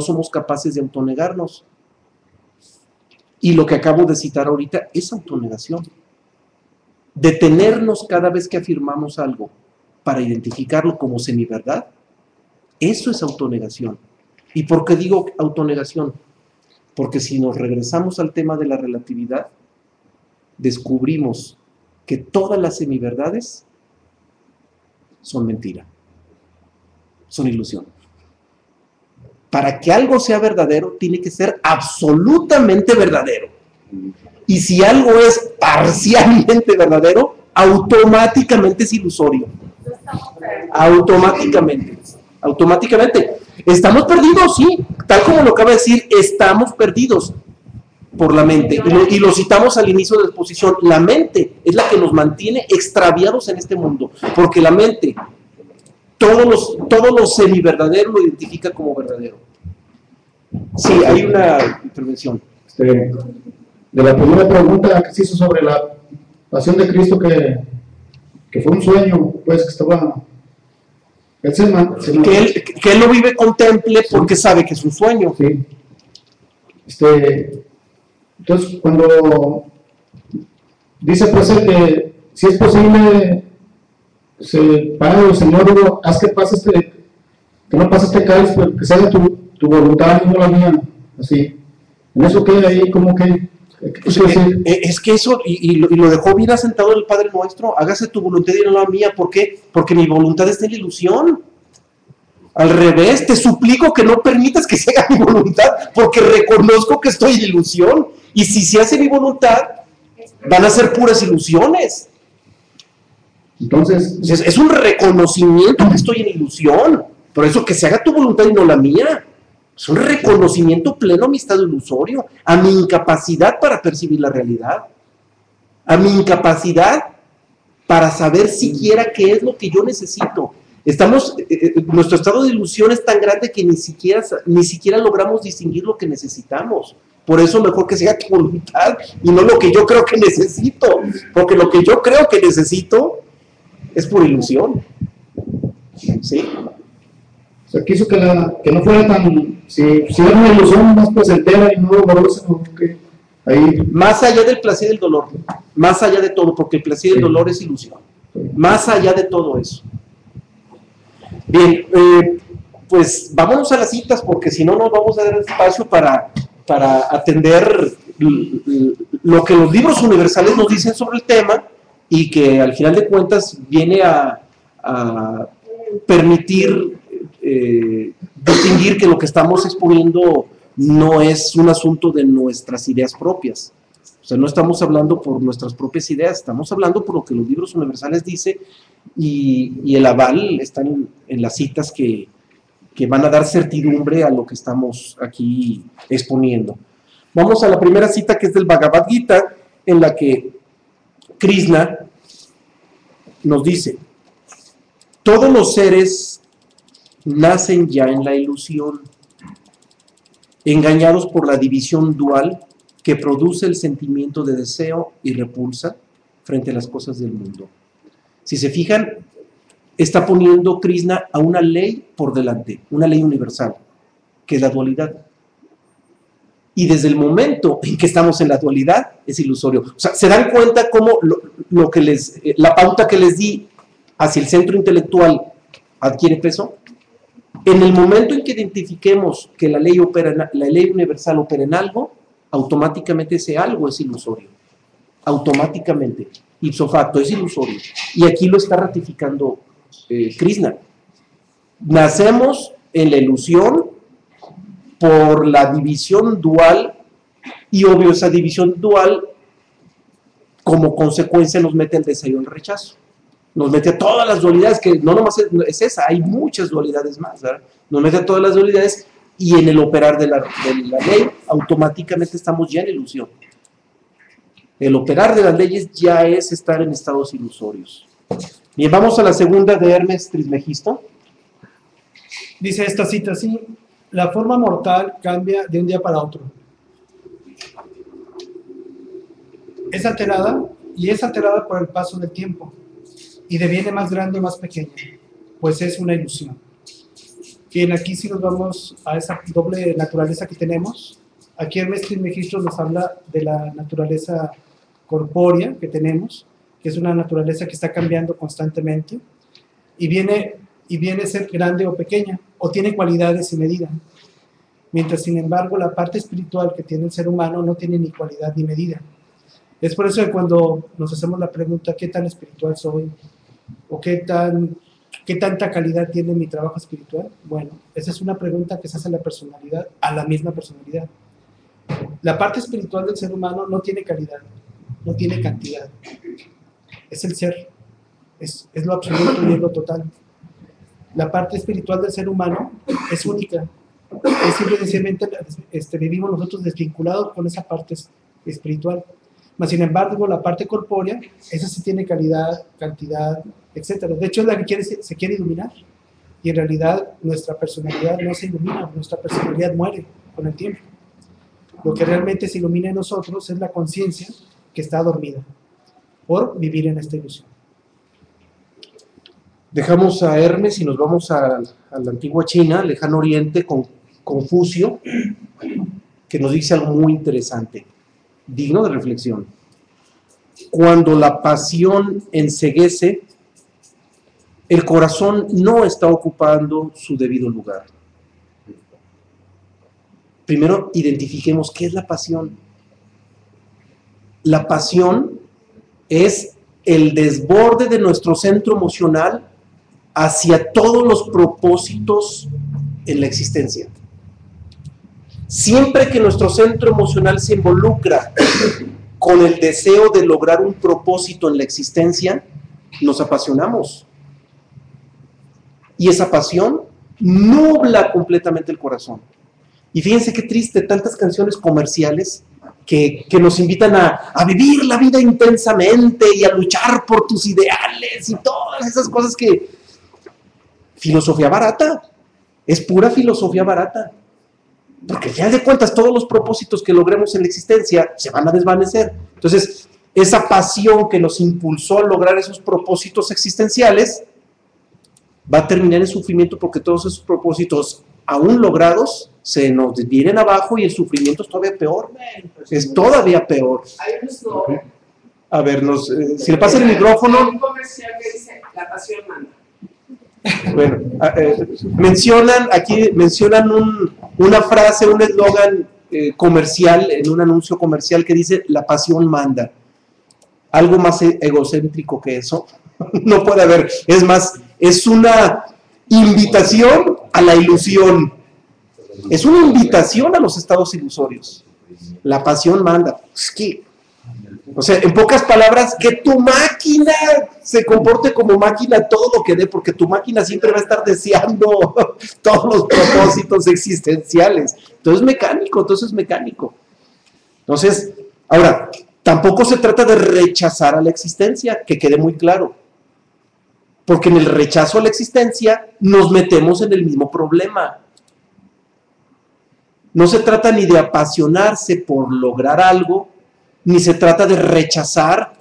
somos capaces de autonegarnos? Y lo que acabo de citar ahorita es autonegación. Detenernos cada vez que afirmamos algo para identificarlo como semiverdad, eso es autonegación. ¿Y por qué digo autonegación? Porque si nos regresamos al tema de la relatividad, descubrimos que todas las semiverdades son mentira, son ilusión. Para que algo sea verdadero, tiene que ser absolutamente verdadero. Y si algo es parcialmente verdadero, automáticamente es ilusorio. Automáticamente. Estamos perdidos, sí. Tal como lo acaba de decir, estamos perdidos por la mente. Y lo citamos al inicio de la exposición. La mente es la que nos mantiene extraviados en este mundo. Porque la mente, todos los semiverdadero lo identifica como verdadero. Sí, hay una intervención. De la primera pregunta que se hizo sobre la pasión de Cristo, que fue un sueño, pues, que estaba... Que él lo vive, contemple, porque sabe que es un sueño. Sí. Entonces, cuando dice, pues, que si es posible, Padre, Señor, haz que no pase este cáliz, pero que sea tu voluntad y no la mía. Así. En eso queda ahí como que... es que eso, y lo dejó bien asentado el Padre Nuestro, hágase tu voluntad y no la mía. ¿Por qué? Porque mi voluntad está en la ilusión. Al revés, te suplico que no permitas que se haga mi voluntad, porque reconozco que estoy en ilusión. Y si se hace mi voluntad, van a ser puras ilusiones. Entonces, es un reconocimiento que estoy en ilusión. Por eso que se haga tu voluntad y no la mía. Es un reconocimiento pleno a mi estado ilusorio, a mi incapacidad para percibir la realidad, a mi incapacidad para saber siquiera qué es lo que yo necesito. Nuestro estado de ilusión es tan grande que ni siquiera logramos distinguir lo que necesitamos. Por eso mejor que sea tu voluntad y no lo que yo creo que necesito, porque lo que yo creo que necesito es por ilusión. ¿Sí? O sea, quiso que no fuera tan, si era una ilusión más placentera y no dolorosa, que ahí... Más allá del placer y del dolor, más allá de todo, porque el placer y el dolor es ilusión, más allá de todo eso. Bien, pues vámonos a las citas, porque si no nos vamos a dar espacio para atender lo que los libros universales nos dicen sobre el tema y que al final de cuentas viene a permitir distinguir que lo que estamos exponiendo no es un asunto de nuestras ideas propias. O sea, no estamos hablando por nuestras propias ideas, estamos hablando por lo que los libros universales dicen y el aval está en las citas que van a dar certidumbre a lo que estamos aquí exponiendo. Vamos a la primera cita, que es del Bhagavad Gita, en la que Krishna nos dice: todos los seres nacen ya en la ilusión, engañados por la división dual que produce el sentimiento de deseo y repulsa frente a las cosas del mundo. Si se fijan, está poniendo Krishna a una ley por delante, una ley universal, que es la dualidad. Y desde el momento en que estamos en la dualidad, es ilusorio. O sea, ¿se dan cuenta cómo la pauta que les di hacia el centro intelectual adquiere peso? En el momento en que identifiquemos que la ley universal opera en algo, automáticamente ese algo es ilusorio. Automáticamente, ipso facto, es ilusorio. Y aquí lo está ratificando Krishna. Nacemos en la ilusión por la división dual, y obvio esa división dual como consecuencia nos mete al deseo y el rechazo, nos mete a todas las dualidades, que no nomás es esa, hay muchas dualidades más, ¿verdad? Nos mete a todas las dualidades, y en el operar de la ley automáticamente estamos ya en ilusión. El operar de las leyes ya es estar en estados ilusorios. Bien, vamos a la segunda de Hermes Trismegisto. Dice esta cita así: la forma mortal cambia de un día para otro. Es alterada, y es alterada por el paso del tiempo, y deviene más grande o más pequeña, pues es una ilusión. Bien, aquí si nos vamos a esa doble naturaleza que tenemos, aquí Hermes Trismegisto nos habla de la naturaleza corpórea que tenemos, que es una naturaleza que está cambiando constantemente, y viene a ser grande o pequeña, o tiene cualidades y medida. Mientras, sin embargo, la parte espiritual que tiene el ser humano no tiene ni cualidad ni medida. Es por eso que cuando nos hacemos la pregunta, ¿qué tan espiritual soy? ¿O qué tanta calidad tiene mi trabajo espiritual? Bueno, esa es una pregunta que se hace a la personalidad, a la misma personalidad. La parte espiritual del ser humano no tiene calidad, no tiene cantidad. Es el ser, es lo absoluto y es lo total. La parte espiritual del ser humano es única. Es simplemente vivimos nosotros desvinculados con esa parte espiritual. Mas, sin embargo, la parte corpórea, esa sí tiene calidad, cantidad, etc. De hecho, es la que se quiere iluminar. Y en realidad, nuestra personalidad no se ilumina, nuestra personalidad muere con el tiempo. Lo que realmente se ilumina en nosotros es la conciencia que está dormida por vivir en esta ilusión. Dejamos a Hermes y nos vamos a la antigua China, lejano oriente, con Confucio, que nos dice algo muy interesante, digno de reflexión. Cuando la pasión enceguece, el corazón no está ocupando su debido lugar. Primero identifiquemos qué es la pasión. La pasión es el desborde de nuestro centro emocional hacia todos los propósitos en la existencia. Siempre que nuestro centro emocional se involucra con el deseo de lograr un propósito en la existencia, nos apasionamos. Y esa pasión nubla completamente el corazón. Y fíjense qué triste, tantas canciones comerciales que nos invitan a vivir la vida intensamente y a luchar por tus ideales y todas esas cosas que... Filosofía barata, es pura filosofía barata. Porque al final de cuentas todos los propósitos que logremos en la existencia se van a desvanecer. Entonces, esa pasión que nos impulsó a lograr esos propósitos existenciales va a terminar en sufrimiento, porque todos esos propósitos aún logrados se nos vienen abajo y el sufrimiento es todavía peor. Es todavía peor. Hay un eslogan. A ver, si le pasa el micrófono. Hay un comercial que dice: la pasión manda. Bueno, mencionan una frase, un eslogan comercial, en un anuncio comercial que dice: la pasión manda. Algo más egocéntrico que eso no puede haber. Es más, es una invitación a la ilusión. Es una invitación a los estados ilusorios. La pasión manda. Es que, o sea, en pocas palabras, que tu máquina se comporte como máquina todo lo que dé, porque tu máquina siempre va a estar deseando todos los propósitos existenciales. Entonces es mecánico. Entonces, ahora, tampoco se trata de rechazar a la existencia, que quede muy claro. Porque en el rechazo a la existencia nos metemos en el mismo problema. No se trata ni de apasionarse por lograr algo, ni se trata de rechazar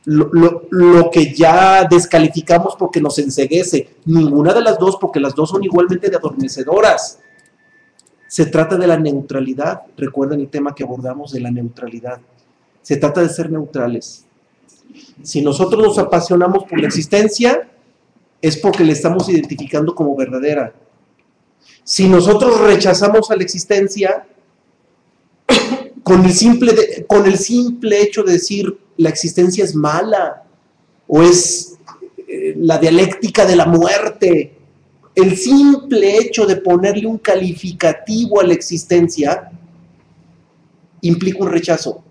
lo que ya descalificamos porque nos enceguece. Ninguna de las dos, porque las dos son igualmente de adormecedoras. Se trata de la neutralidad. Recuerden el tema que abordamos de la neutralidad. Se trata de ser neutrales. Si nosotros nos apasionamos por la existencia, es porque la estamos identificando como verdadera. Si nosotros rechazamos a la existencia, con el simple hecho de decir la existencia es mala, o es la dialéctica de la muerte, el simple hecho de ponerle un calificativo a la existencia implica un rechazo.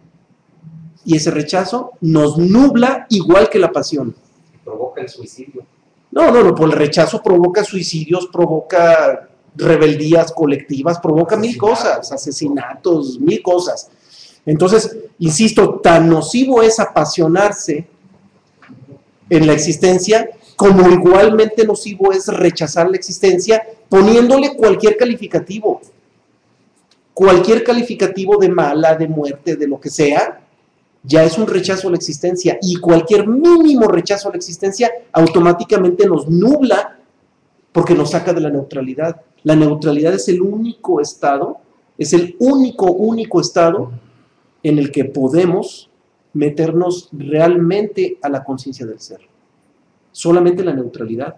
Y ese rechazo nos nubla igual que la pasión. Provoca el suicidio. No, pues el rechazo provoca suicidios, provoca rebeldías colectivas, provoca mil cosas, asesinatos, mil cosas. Entonces, insisto, tan nocivo es apasionarse en la existencia, como igualmente nocivo es rechazar la existencia poniéndole cualquier calificativo de mala, de muerte, de lo que sea. Ya es un rechazo a la existencia, y cualquier mínimo rechazo a la existencia automáticamente nos nubla porque nos saca de la neutralidad. La neutralidad es el único estado, es el único estado en el que podemos meternos realmente a la conciencia del ser. Solamente la neutralidad.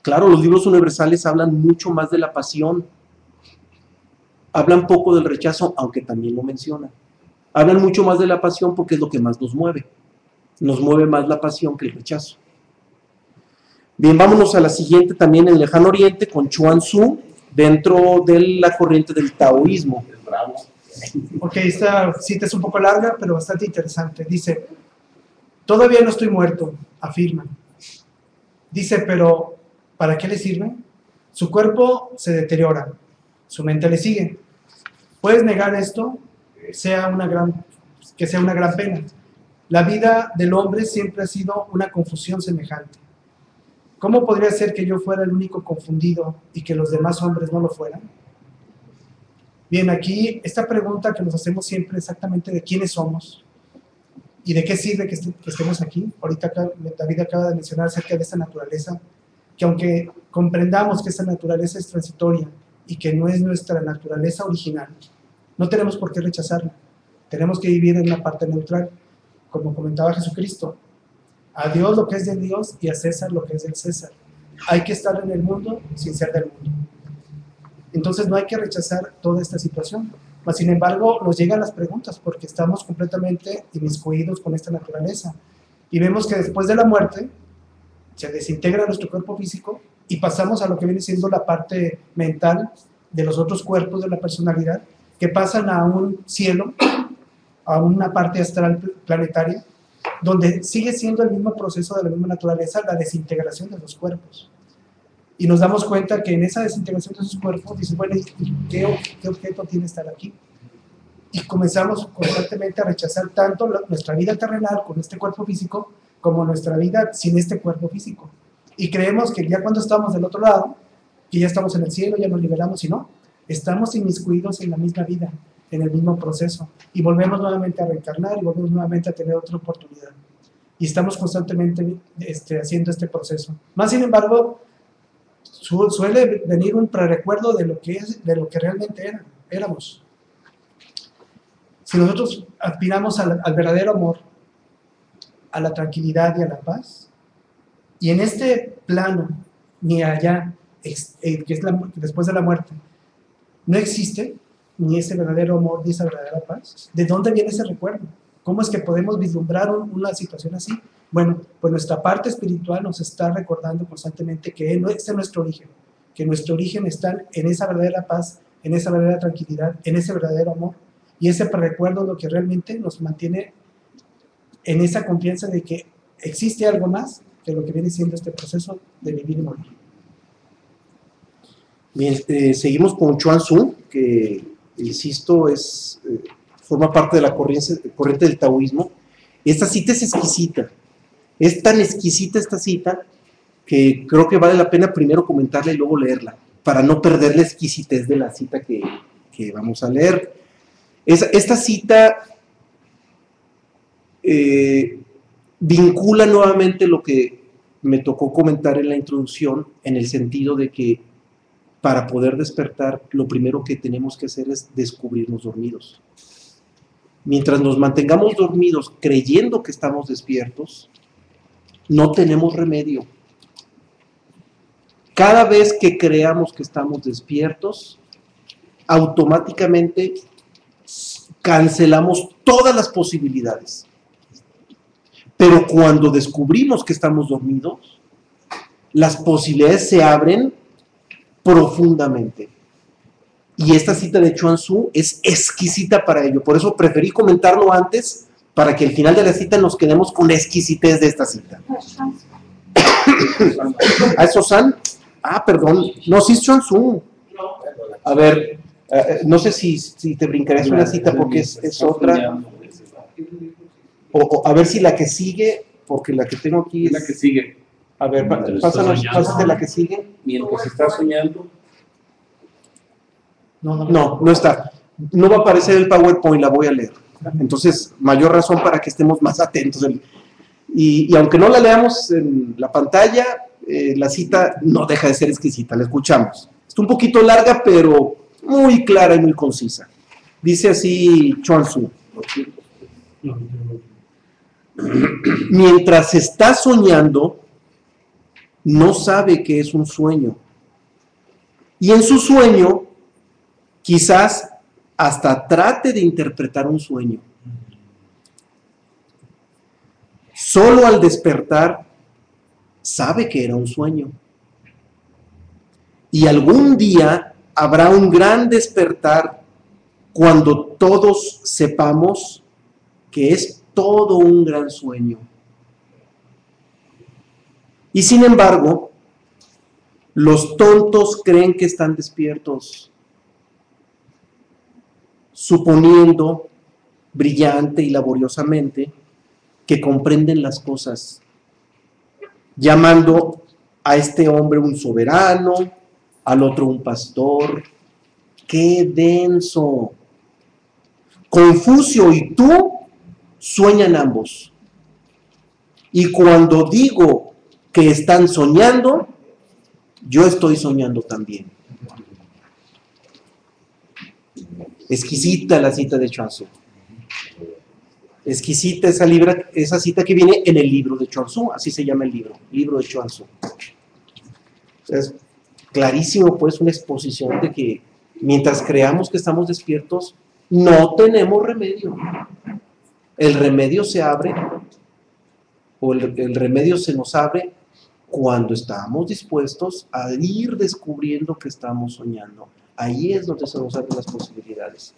Claro, los libros universales hablan mucho más de la pasión, hablan poco del rechazo, aunque también lo mencionan. Hablan mucho más de la pasión porque es lo que más nos mueve. Nos mueve más la pasión que el rechazo. Bien, vámonos a la siguiente, también en el Lejano Oriente, con Chuang Tzu, dentro de la corriente del taoísmo. Ok, esta cita es un poco larga, pero bastante interesante. Dice: todavía no estoy muerto, afirma. Dice, pero ¿para qué le sirve? Su cuerpo se deteriora, su mente le sigue. ¿Puedes negar esto? Que sea una gran pena. La vida del hombre siempre ha sido una confusión semejante. ¿Cómo podría ser que yo fuera el único confundido y que los demás hombres no lo fueran? Bien, aquí esta pregunta que nos hacemos siempre exactamente de quiénes somos y de qué sirve que estemos aquí. Ahorita David acaba de mencionar acerca de esta naturaleza, que aunque comprendamos que esta naturaleza es transitoria y que no es nuestra naturaleza original, no tenemos por qué rechazarla. Tenemos que vivir en una parte neutral, como comentaba Jesucristo. A Dios lo que es de Dios y a César lo que es del César. Hay que estar en el mundo sin ser del mundo. Entonces no hay que rechazar toda esta situación. Mas, sin embargo, nos llegan las preguntas porque estamos completamente inmiscuidos con esta naturaleza. Y vemos que después de la muerte se desintegra nuestro cuerpo físico y pasamos a lo que viene siendo la parte mental de los otros cuerpos de la personalidad, que pasan a un cielo, a una parte astral planetaria, donde sigue siendo el mismo proceso de la misma naturaleza, la desintegración de los cuerpos. Y nos damos cuenta que en esa desintegración de esos cuerpos, dice, bueno, ¿qué objeto tiene estar aquí? Y comenzamos constantemente a rechazar tanto nuestra vida terrenal con este cuerpo físico, como nuestra vida sin este cuerpo físico. Y creemos que ya cuando estamos del otro lado, que ya estamos en el cielo, ya nos liberamos, y no. estamos inmiscuidos en la misma vida, en el mismo proceso, y volvemos nuevamente a reencarnar y volvemos nuevamente a tener otra oportunidad. Y estamos constantemente haciendo este proceso. Más sin embargo, suele venir un prerecuerdo de lo que realmente éramos. Si nosotros aspiramos al verdadero amor, a la tranquilidad y a la paz, y en este plano, ni allá, que es después de la muerte, no existe ni ese verdadero amor ni esa verdadera paz, ¿de dónde viene ese recuerdo? ¿Cómo es que podemos vislumbrar una situación así? Bueno, pues nuestra parte espiritual nos está recordando constantemente que ese es nuestro origen, que nuestro origen está en esa verdadera paz, en esa verdadera tranquilidad, en ese verdadero amor, y ese recuerdo es lo que realmente nos mantiene en esa confianza de que existe algo más que lo que viene siendo este proceso de vivir y morir. Bien, seguimos con Chuang Tzu, que, insisto, forma parte de la corriente del taoísmo. Esta cita es exquisita. Es tan exquisita esta cita que creo que vale la pena primero comentarla y luego leerla, para no perder la exquisitez de la cita que vamos a leer. Esta cita vincula nuevamente lo que me tocó comentar en la introducción, en el sentido de que para poder despertar, lo primero que tenemos que hacer es descubrirnos dormidos. Mientras nos mantengamos dormidos creyendo que estamos despiertos, no tenemos remedio. Cada vez que creamos que estamos despiertos, automáticamente cancelamos todas las posibilidades. Pero cuando descubrimos que estamos dormidos, las posibilidades se abren profundamente. Y esta cita de Chuang Tzu es exquisita para ello. Por eso preferí comentarlo antes, para que al final de la cita nos quedemos con la exquisitez de esta cita. ¿Ah, es Sosan? Ah, perdón. No, sí es Chuang Tzu. A ver, no sé si te brincarías una cita porque es otra. O a ver si la que sigue, porque la que tengo aquí es... La que sigue. A ver, pásate la que sigue. Mientras estás soñando. No está. No va a aparecer el PowerPoint, la voy a leer. Entonces, mayor razón para que estemos más atentos. Y aunque no la leamos en la pantalla, la cita no deja de ser exquisita, la escuchamos. Está un poquito larga, pero muy clara y muy concisa. Dice así Chuang Tzu: mientras está soñando, no sabe que es un sueño. Y en su sueño, quizás hasta trate de interpretar un sueño. Solo al despertar, sabe que era un sueño. Y algún día habrá un gran despertar cuando todos sepamos que es todo un gran sueño. Y sin embargo, los tontos creen que están despiertos, suponiendo brillante y laboriosamente que comprenden las cosas, llamando a este hombre un soberano, al otro un pastor. ¡Qué denso! Confucio y tú sueñan ambos. Y cuando digo que están soñando, yo estoy soñando también. Exquisita la cita de Chuang Tzu. Exquisita esa cita que viene en el libro de Chuang Tzu, así se llama el libro de Chuang Tzu. Es clarísimo, pues, una exposición de que mientras creamos que estamos despiertos, no tenemos remedio. El remedio se abre, o el remedio se nos abre cuando estamos dispuestos a ir descubriendo que estamos soñando. Ahí es donde se nos abren las posibilidades.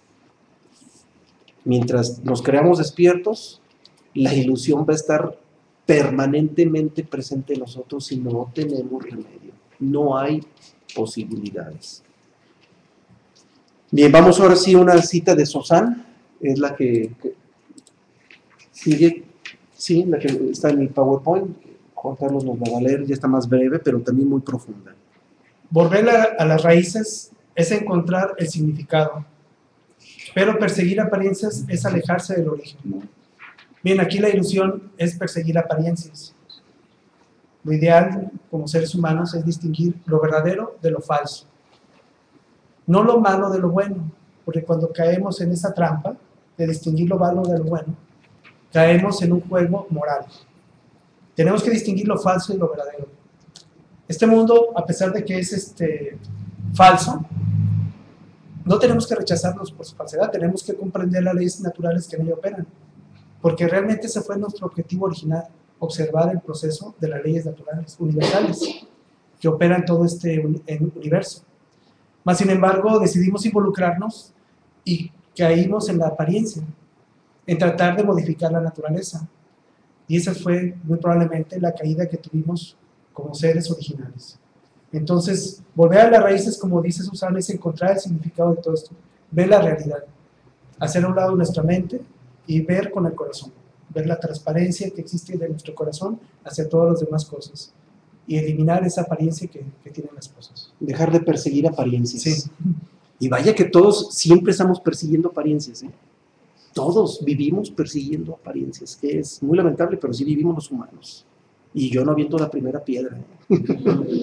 Mientras nos creamos despiertos, la ilusión va a estar permanentemente presente en nosotros y no tenemos remedio. No hay posibilidades. Bien, vamos ahora sí a una cita de Sosan, es la que sigue, sí, la que está en el PowerPoint. Juan Carlos nos la va a leer, ya está más breve, pero también muy profunda. Volver a las raíces es encontrar el significado, pero perseguir apariencias es alejarse del origen. Bien, aquí la ilusión es perseguir apariencias. Lo ideal como seres humanos es distinguir lo verdadero de lo falso, no lo malo de lo bueno, porque cuando caemos en esa trampa de distinguir lo malo de lo bueno, caemos en un juego moral. Tenemos que distinguir lo falso y lo verdadero. Este mundo, a pesar de que es falso, no tenemos que rechazarlos por su falsedad, tenemos que comprender las leyes naturales que en ello operan, porque realmente ese fue nuestro objetivo original, observar el proceso de las leyes naturales universales que operan en todo este universo. Mas, sin embargo, decidimos involucrarnos y caímos en la apariencia, en tratar de modificar la naturaleza. Y esa fue muy probablemente la caída que tuvimos como seres originales. Entonces, volver a las raíces, como dice Susana, es encontrar el significado de todo esto, ver la realidad, hacer a un lado nuestra mente y ver con el corazón, ver la transparencia que existe de nuestro corazón hacia todas las demás cosas y eliminar esa apariencia que tienen las cosas. Dejar de perseguir apariencias. Sí. Y vaya que todos siempre estamos persiguiendo apariencias, ¿eh? Todos vivimos persiguiendo apariencias, que es muy lamentable, pero sí vivimos los humanos. Y yo no aviento la primera piedra, ¿eh?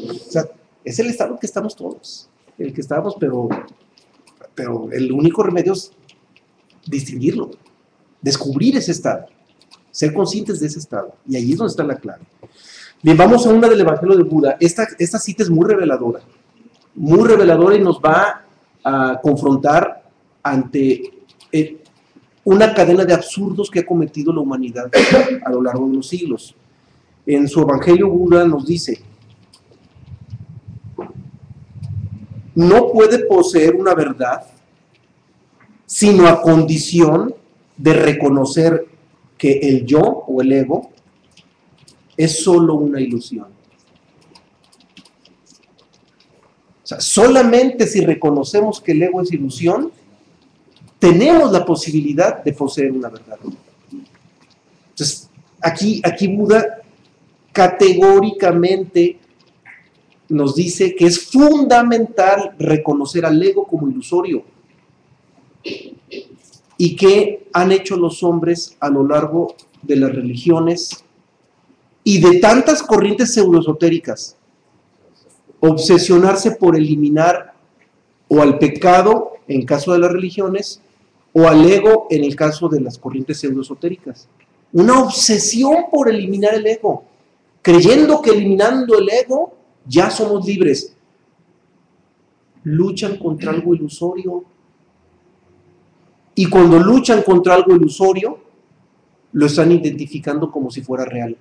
O sea, es el estado que estamos todos, el que estamos, pero el único remedio es distinguirlo, descubrir ese estado, ser conscientes de ese estado, y ahí es donde está la clave. Bien, vamos a una del Evangelio de Buda. Esta cita es muy reveladora y nos va a confrontar ante una cadena de absurdos que ha cometido la humanidad a lo largo de los siglos. En su Evangelio, Buda nos dice: no puede poseer una verdad sino a condición de reconocer que el yo o el ego es solo una ilusión. O sea, solamente si reconocemos que el ego es ilusión, tenemos la posibilidad de poseer una verdad. Entonces, aquí Buda categóricamente nos dice que es fundamental reconocer al ego como ilusorio. ¿Y qué han hecho los hombres a lo largo de las religiones y de tantas corrientes pseudoesotéricas? Obsesionarse por eliminar o al pecado en caso de las religiones o al ego en el caso de las corrientes pseudoesotéricas. Una obsesión por eliminar el ego, creyendo que eliminando el ego ya somos libres. Luchan contra algo ilusorio. Y cuando luchan contra algo ilusorio, lo están identificando como si fuera real.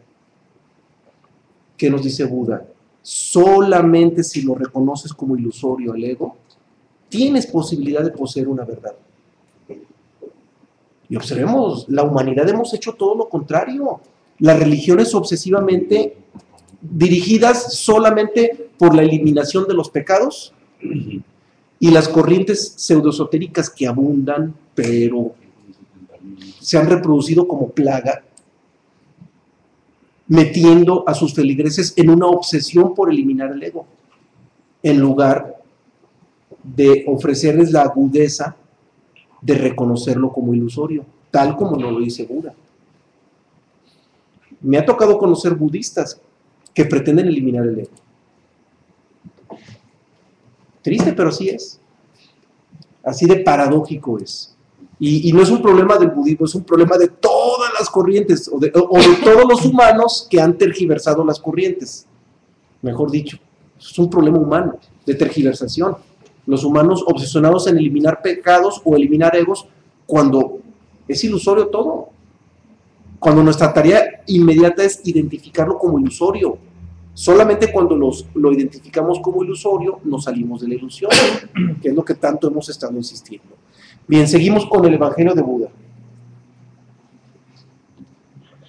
¿Qué nos dice Buda? Solamente si lo reconoces como ilusorio el ego, tienes posibilidad de poseer una verdad. Y observemos, la humanidad hemos hecho todo lo contrario. Las religiones obsesivamente dirigidas solamente por la eliminación de los pecados, y las corrientes pseudoesotéricas que abundan, pero se han reproducido como plaga, metiendo a sus feligreses en una obsesión por eliminar el ego, en lugar de ofrecerles la agudeza de reconocerlo como ilusorio, tal como nos lo dice Buda. Me ha tocado conocer budistas que pretenden eliminar el ego. Triste, pero así es. Así de paradójico es. Y no es un problema del budismo, es un problema de todas las corrientes, o de todos los humanos que han tergiversado las corrientes. Mejor dicho, es un problema humano, de tergiversación. Los humanos obsesionados en eliminar pecados o eliminar egos, cuando es ilusorio todo. Cuando nuestra tarea inmediata es identificarlo como ilusorio. Solamente cuando lo identificamos como ilusorio, nos salimos de la ilusión, que es lo que tanto hemos estado insistiendo. Bien, seguimos con el Evangelio de Buda.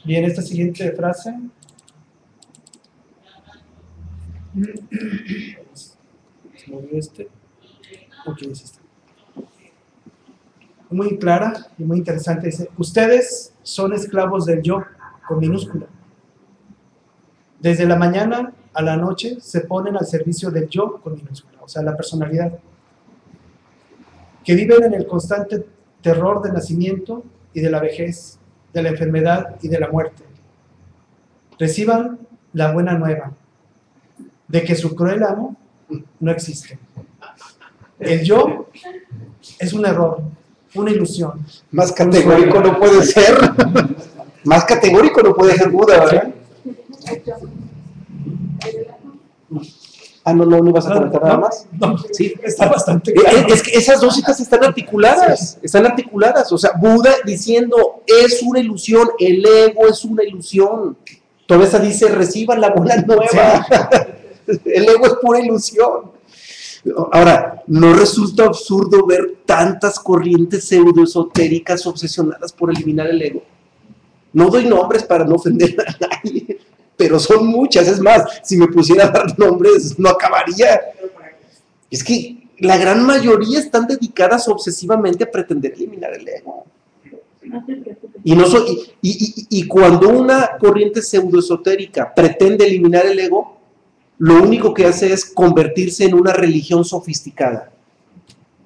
Bien, esta siguiente frase. Se movió este. Ok, es esta. Muy clara y muy interesante. Dice: ustedes son esclavos del yo, con minúscula. Desde la mañana a la noche se ponen al servicio del yo con minúscula, o sea, la personalidad. que viven en el constante terror del nacimiento y de la vejez, de la enfermedad y de la muerte. Reciban la buena nueva de que su cruel amo no existe. El yo es un error, una ilusión. Más categórico no puede ser. Más categórico no puede ser Buda, ¿verdad? Ah, no ibas a comentar nada más. No, Sí, está bastante claro. Es que esas dos citas están articuladas, o sea, Buda diciendo, es una ilusión, el ego es una ilusión. Teresa dice, reciban la buena nueva. El ego es pura ilusión. Ahora, ¿no resulta absurdo ver tantas corrientes pseudoesotéricas obsesionadas por eliminar el ego? No doy nombres para no ofender a nadie, pero son muchas. Es más, si me pusiera a dar nombres, no acabaría. Es que la gran mayoría están dedicadas obsesivamente a pretender eliminar el ego. Y cuando una corriente pseudoesotérica pretende eliminar el ego, lo único que hace es convertirse en una religión sofisticada.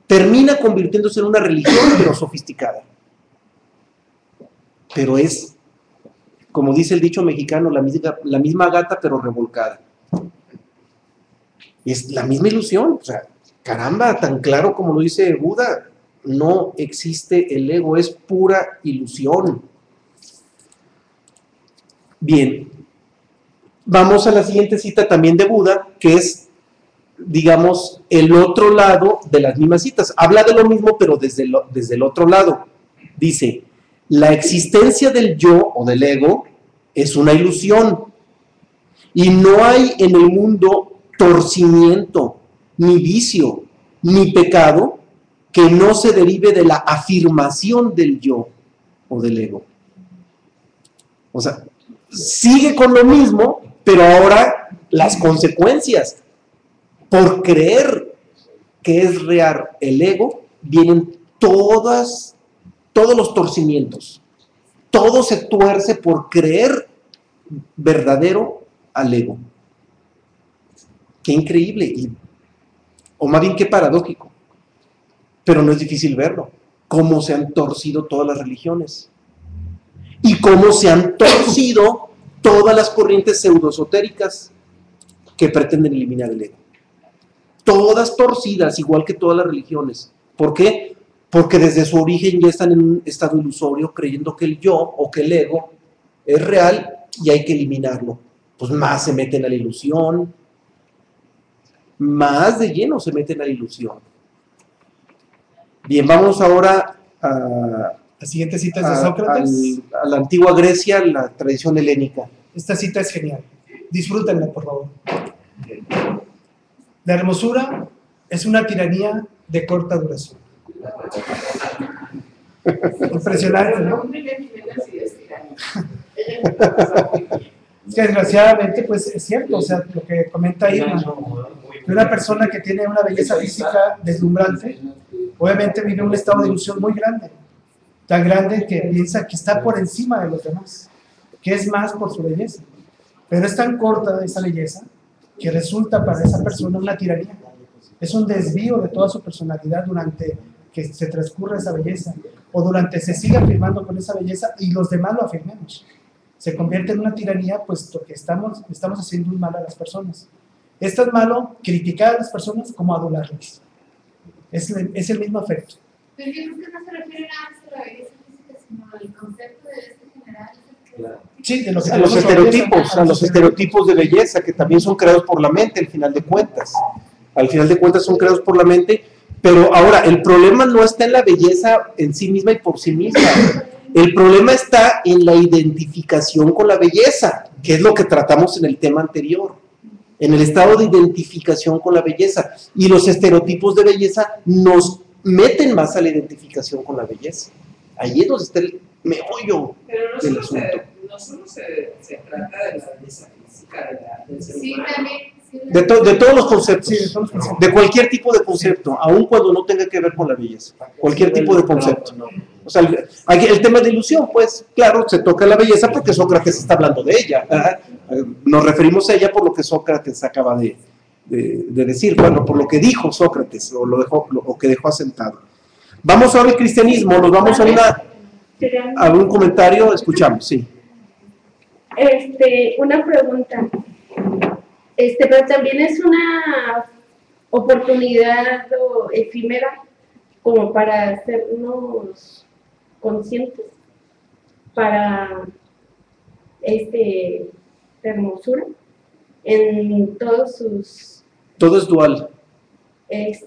Termina convirtiéndose en una religión, pero sofisticada. Pero es, como dice el dicho mexicano, la misma gata, pero revolcada. Es la misma ilusión. O sea, caramba, tan claro como lo dice Buda, no existe el ego, es pura ilusión. Bien, vamos a la siguiente cita también de Buda, que es, digamos, el otro lado de las mismas citas. Habla de lo mismo, pero desde el otro lado. Dice, la existencia del yo o del ego es una ilusión y no hay en el mundo torcimiento, ni vicio, ni pecado que no se derive de la afirmación del yo o del ego. O sea, sigue con lo mismo, pero ahora las consecuencias. Por creer que es real el ego, vienen todos los torcimientos. Todo se tuerce por creer verdadero al ego. Qué increíble, o más bien qué paradójico. Pero no es difícil verlo. Cómo se han torcido todas las religiones. Y cómo se han torcido todas las corrientes pseudoesotéricas que pretenden eliminar el ego. Todas torcidas, igual que todas las religiones. ¿Por qué? Porque desde su origen ya están en un estado ilusorio, creyendo que el yo o que el ego es real y hay que eliminarlo. Pues más se meten a la ilusión, más de lleno se meten a la ilusión. Bien, vamos ahora a La siguiente cita es de Sócrates. a la antigua Grecia, la tradición helénica. Esta cita es genial. Disfrútenla, por favor. La hermosura es una tiranía de corta duración. Impresionante, ¿no? Es que desgraciadamente, pues es cierto, o sea, lo que comenta Irma, de una persona que tiene una belleza física deslumbrante, obviamente vive un estado de ilusión muy grande, tan grande que piensa que está por encima de los demás, que es más por su belleza, pero es tan corta esa belleza que resulta para esa persona una tiranía, es un desvío de toda su personalidad durante que se transcurre esa belleza, o durante se sigue afirmando con esa belleza y los demás lo afirmemos. Se convierte en una tiranía puesto que estamos haciendo un mal a las personas. Es tan malo criticar a las personas como adularlas. Es el mismo efecto. Pero yo creo que no se refiere nada más a la belleza física, sino al concepto de este general. Claro. Sí, de lo que A los estereotipos, a los estereotipos de belleza que también son creados por la mente al final de cuentas. Al final de cuentas son creados por la mente, pero ahora el problema no está en la belleza en sí misma y por sí misma. El problema está en la identificación con la belleza, que es lo que tratamos en el tema anterior, en el estado de identificación con la belleza. Y los estereotipos de belleza nos meten más a la identificación con la belleza. Ahí es donde está el meollo Pero del asunto. no solo se trata de la belleza física del ser Sí, humano. también. Sí, De todos los conceptos, Sí, de todos los conceptos. de cualquier tipo de concepto, aun cuando no tenga que ver con la belleza, cualquier tipo de concepto. O sea, el tema de ilusión, pues, claro, se toca la belleza porque Sócrates está hablando de ella. Nos referimos a ella por lo que Sócrates acaba de decir, bueno, por lo que dijo Sócrates, o que dejó asentado. Vamos ahora al cristianismo, nos vamos a algún comentario, escuchamos, sí. Una pregunta. Pero también es una oportunidad efímera como para hacernos conscientes para hermosura en todos sus... Todo es dual. Es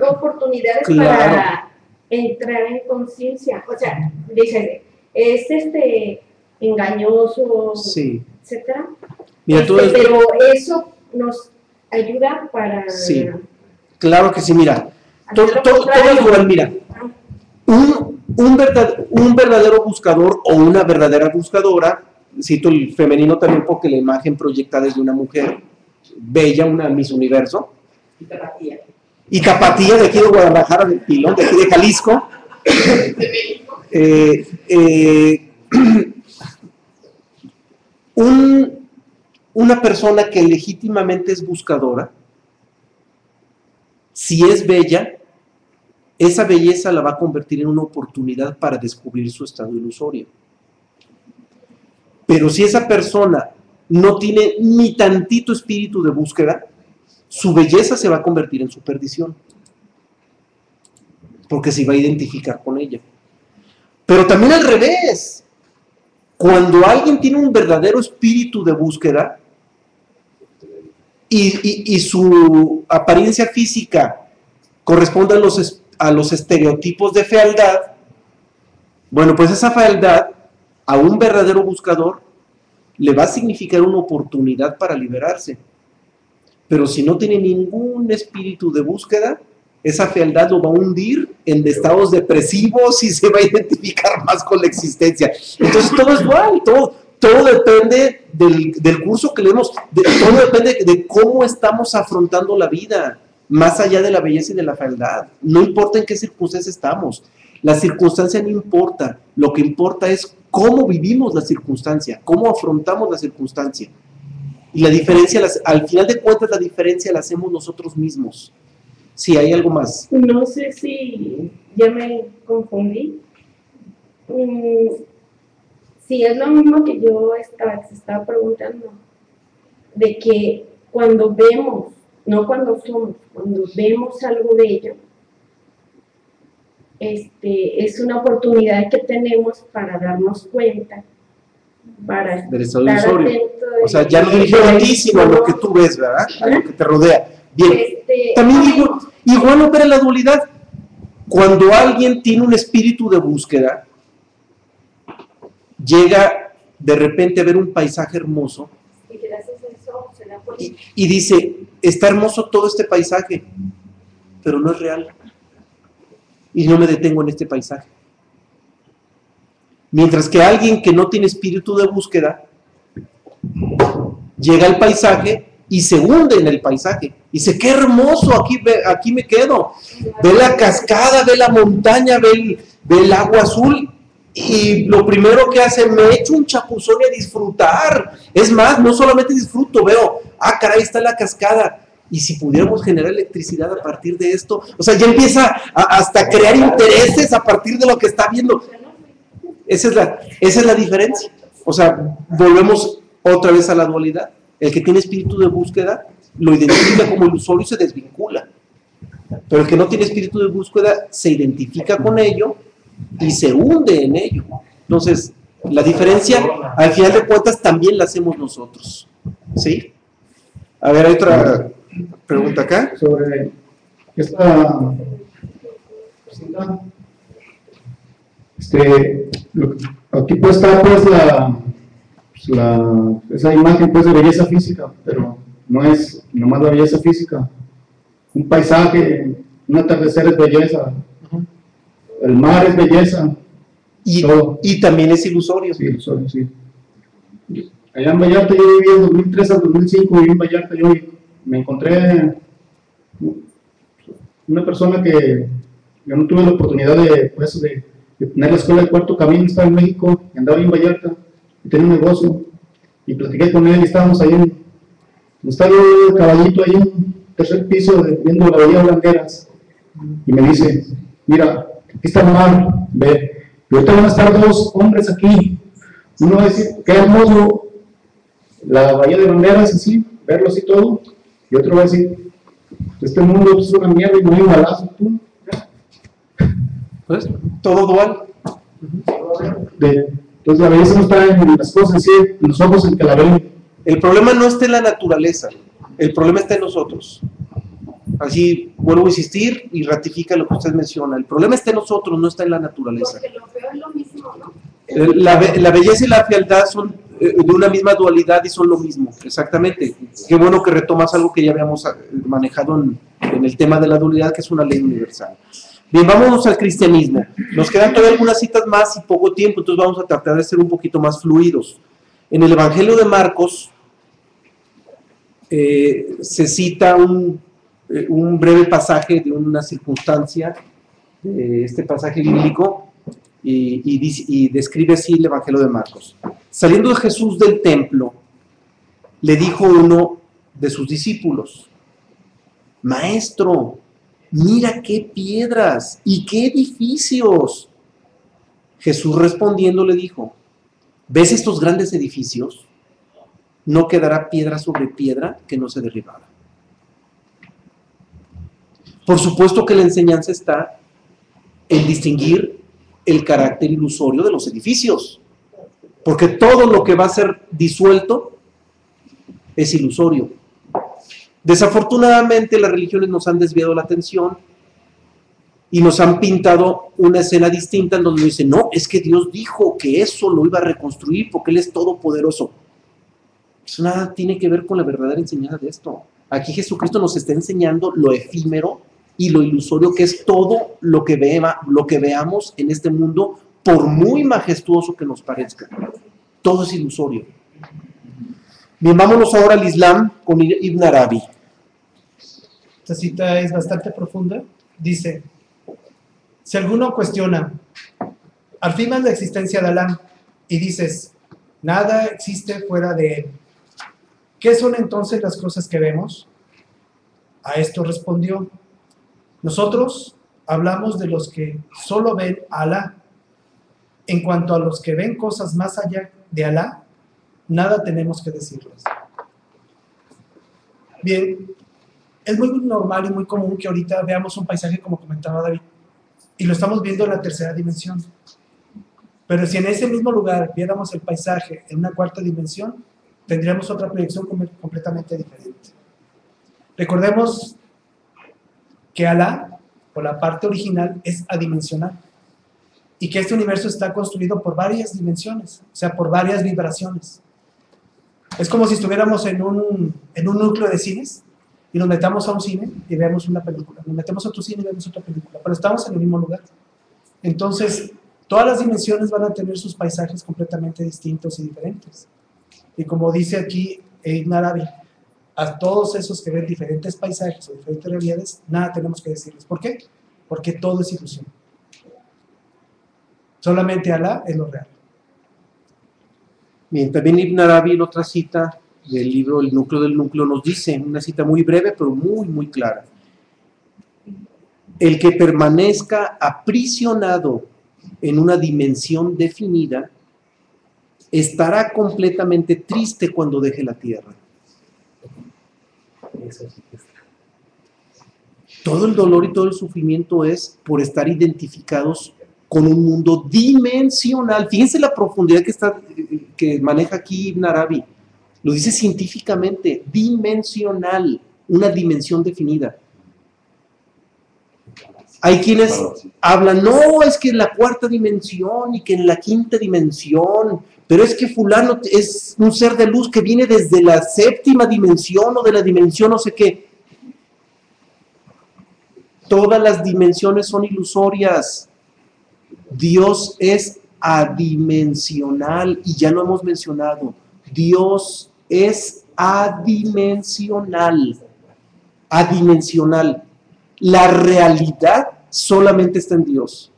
oportunidades Claro. para entrar en conciencia. O sea, dice, es engañoso, Sí. etcétera. Mira, todo es... Pero eso nos ayuda para... Sí. Claro que sí, mira. hacer lo Todo contrario. es dual, mira. Un verdadero buscador o una verdadera buscadora, cito el femenino también porque la imagen proyectada es de una mujer bella, una Miss Universo, Y tapatía. y tapatía de aquí de Guadalajara, del Pilón, de aquí de Jalisco. Una persona que legítimamente es buscadora, si es bella, esa belleza la va a convertir en una oportunidad para descubrir su estado ilusorio. Pero si esa persona no tiene ni tantito espíritu de búsqueda, su belleza se va a convertir en su perdición, porque se va a identificar con ella. Pero también al revés, cuando alguien tiene un verdadero espíritu de búsqueda y su apariencia física corresponde a los estereotipos de fealdad, bueno, pues esa fealdad a un verdadero buscador le va a significar una oportunidad para liberarse. Pero si no tiene ningún espíritu de búsqueda, esa fealdad lo va a hundir en estados depresivos y se va a identificar más con la existencia. Entonces todo es igual, todo depende del curso que leemos, todo depende de cómo estamos afrontando la vida, más allá de la belleza y de la fealdad. No importa en qué circunstancia estamos, la circunstancia no importa, lo que importa es cómo vivimos la circunstancia, cómo afrontamos la circunstancia. Y la diferencia, al final de cuentas, la diferencia la hacemos nosotros mismos. Sí, hay algo más. No sé si ya me confundí. Sí, es lo mismo que yo se estaba preguntando. De que cuando vemos, no cuando somos, cuando vemos algo bello, es una oportunidad que tenemos para darnos cuenta, para Del estado estar ilusorio. atento. O sea, ya no dirigido a ti, sino a lo que tú ves, ¿verdad? A lo que te rodea. Bien. También digo, igual opera la dualidad. Cuando alguien tiene un espíritu de búsqueda, llega de repente a ver un paisaje hermoso Y gracias a eso se da por... y dice, está hermoso todo este paisaje, pero no es real. Y no me detengo en este paisaje. Mientras que alguien que no tiene espíritu de búsqueda, llega al paisaje y se hunde en el paisaje. Y dice, qué hermoso, aquí me quedo. Ve la cascada, ve la montaña, ve el agua azul. Y lo primero que hace, me echo un chapuzón y a disfrutar. Es más, no solamente disfruto, veo, caray, está la cascada. Y si pudiéramos generar electricidad a partir de esto, o sea, ya empieza hasta crear intereses a partir de lo que está viendo. Esa es la diferencia. O sea, volvemos otra vez a la dualidad. El que tiene espíritu de búsqueda lo identifica como ilusorio y se desvincula. Pero el que no tiene espíritu de búsqueda se identifica con ello y se hunde en ello. Entonces, la diferencia, al final de cuentas, también la hacemos nosotros. ¿Sí? A ver, hay otra pregunta acá. Sobre esta... aquí puede estar pues esa imagen pues de belleza física, pero no es nomás la belleza física. Un paisaje, un atardecer es belleza, el mar es belleza, y también es ilusorio. Sí, ilusorio, sí. Allá en Vallarta yo viví en 2003 al 2005, viví en Vallarta, yo me encontré una persona que yo no tuve la oportunidad de tener la escuela de Cuarto Camino, estaba en México, y andaba ahí en Vallarta, y tenía un negocio, y platiqué con él, y estábamos ahí estaba el caballito ahí en un tercer piso viendo la bahía Blanqueras, y me dice, mira, aquí está el mar, ve, y ahorita van a estar dos hombres aquí, uno va a decir, qué hermoso, la bahía de banderas, así, verlo así todo, y otro va a decir, este mundo es una mierda y no hay un balazo, tú. Pues, todo dual. Entonces la belleza no está en las cosas, sí, en los ojos en que la ven. El problema no está en la naturaleza, el problema está en nosotros. Así, vuelvo a insistir y ratifica lo que usted menciona. El problema está en nosotros, no está en la naturaleza. Porque lo feo es lo mismo, ¿no? La belleza y la fealdad son de una misma dualidad y son lo mismo, exactamente. Qué bueno que retomas algo que ya habíamos manejado en el tema de la dualidad, que es una ley universal. Bien, vámonos al cristianismo. Nos quedan todavía algunas citas más y poco tiempo, entonces vamos a tratar de ser un poquito más fluidos. En el Evangelio de Marcos se cita un breve pasaje de una circunstancia de este pasaje bíblico y describe así el Evangelio de Marcos. Saliendo de Jesús del templo, le dijo uno de sus discípulos: Maestro, mira qué piedras y qué edificios. Jesús respondiendo le dijo: ¿ves estos grandes edificios? No quedará piedra sobre piedra que no se derribara. Por supuesto que la enseñanza está en distinguir el carácter ilusorio de los edificios, porque todo lo que va a ser disuelto es ilusorio. Desafortunadamente las religiones nos han desviado la atención y nos han pintado una escena distinta en donde dicen, no, es que Dios dijo que eso lo iba a reconstruir porque Él es todopoderoso. Eso nada tiene que ver con la verdadera enseñanza de esto. Aquí Jesucristo nos está enseñando lo efímero y lo ilusorio que es todo lo que veamos en este mundo, por muy majestuoso que nos parezca. Todo es ilusorio. Bien, vámonos ahora al Islam con Ibn Arabi. Esta cita es bastante profunda. Dice, si alguno cuestiona, afirmas la existencia de Alá y dices, nada existe fuera de él, ¿qué son entonces las cosas que vemos? A esto respondió, nosotros hablamos de los que solo ven a Alá. En cuanto a los que ven cosas más allá de Alá, nada tenemos que decirles. Bien, es muy normal y muy común que ahorita veamos un paisaje como comentaba David, y lo estamos viendo en la tercera dimensión. Pero si en ese mismo lugar viéramos el paisaje en una cuarta dimensión, tendríamos otra proyección completamente diferente. Recordemos que Alá, o la parte original, es adimensional, y que este universo está construido por varias dimensiones, o sea, por varias vibraciones. Es como si estuviéramos en un núcleo de cines y nos metamos a un cine y vemos una película, nos metemos a otro cine y vemos otra película, pero estamos en el mismo lugar. Entonces, todas las dimensiones van a tener sus paisajes completamente distintos y diferentes. Y como dice aquí Ibn Arabi, a todos esos que ven diferentes paisajes o diferentes realidades, nada tenemos que decirles. ¿Por qué? Porque todo es ilusión. Solamente Alá es lo real. Bien, también Ibn Arabi en otra cita del libro El núcleo del núcleo nos dice, una cita muy breve pero muy muy clara: el que permanezca aprisionado en una dimensión definida estará completamente triste cuando deje la tierra. Todo el dolor y todo el sufrimiento es por estar identificados con un mundo dimensional. Fíjense la profundidad que maneja aquí Ibn Arabi. Lo dice científicamente, dimensional, una dimensión definida. Hay quienes hablan, no, es que en la cuarta dimensión y que en la quinta dimensión, pero es que fulano es un ser de luz que viene desde la séptima dimensión o de la dimensión no sé qué. Todas las dimensiones son ilusorias. Dios es adimensional y ya lo hemos mencionado. Dios es adimensional. Adimensional. La realidad solamente está en Dios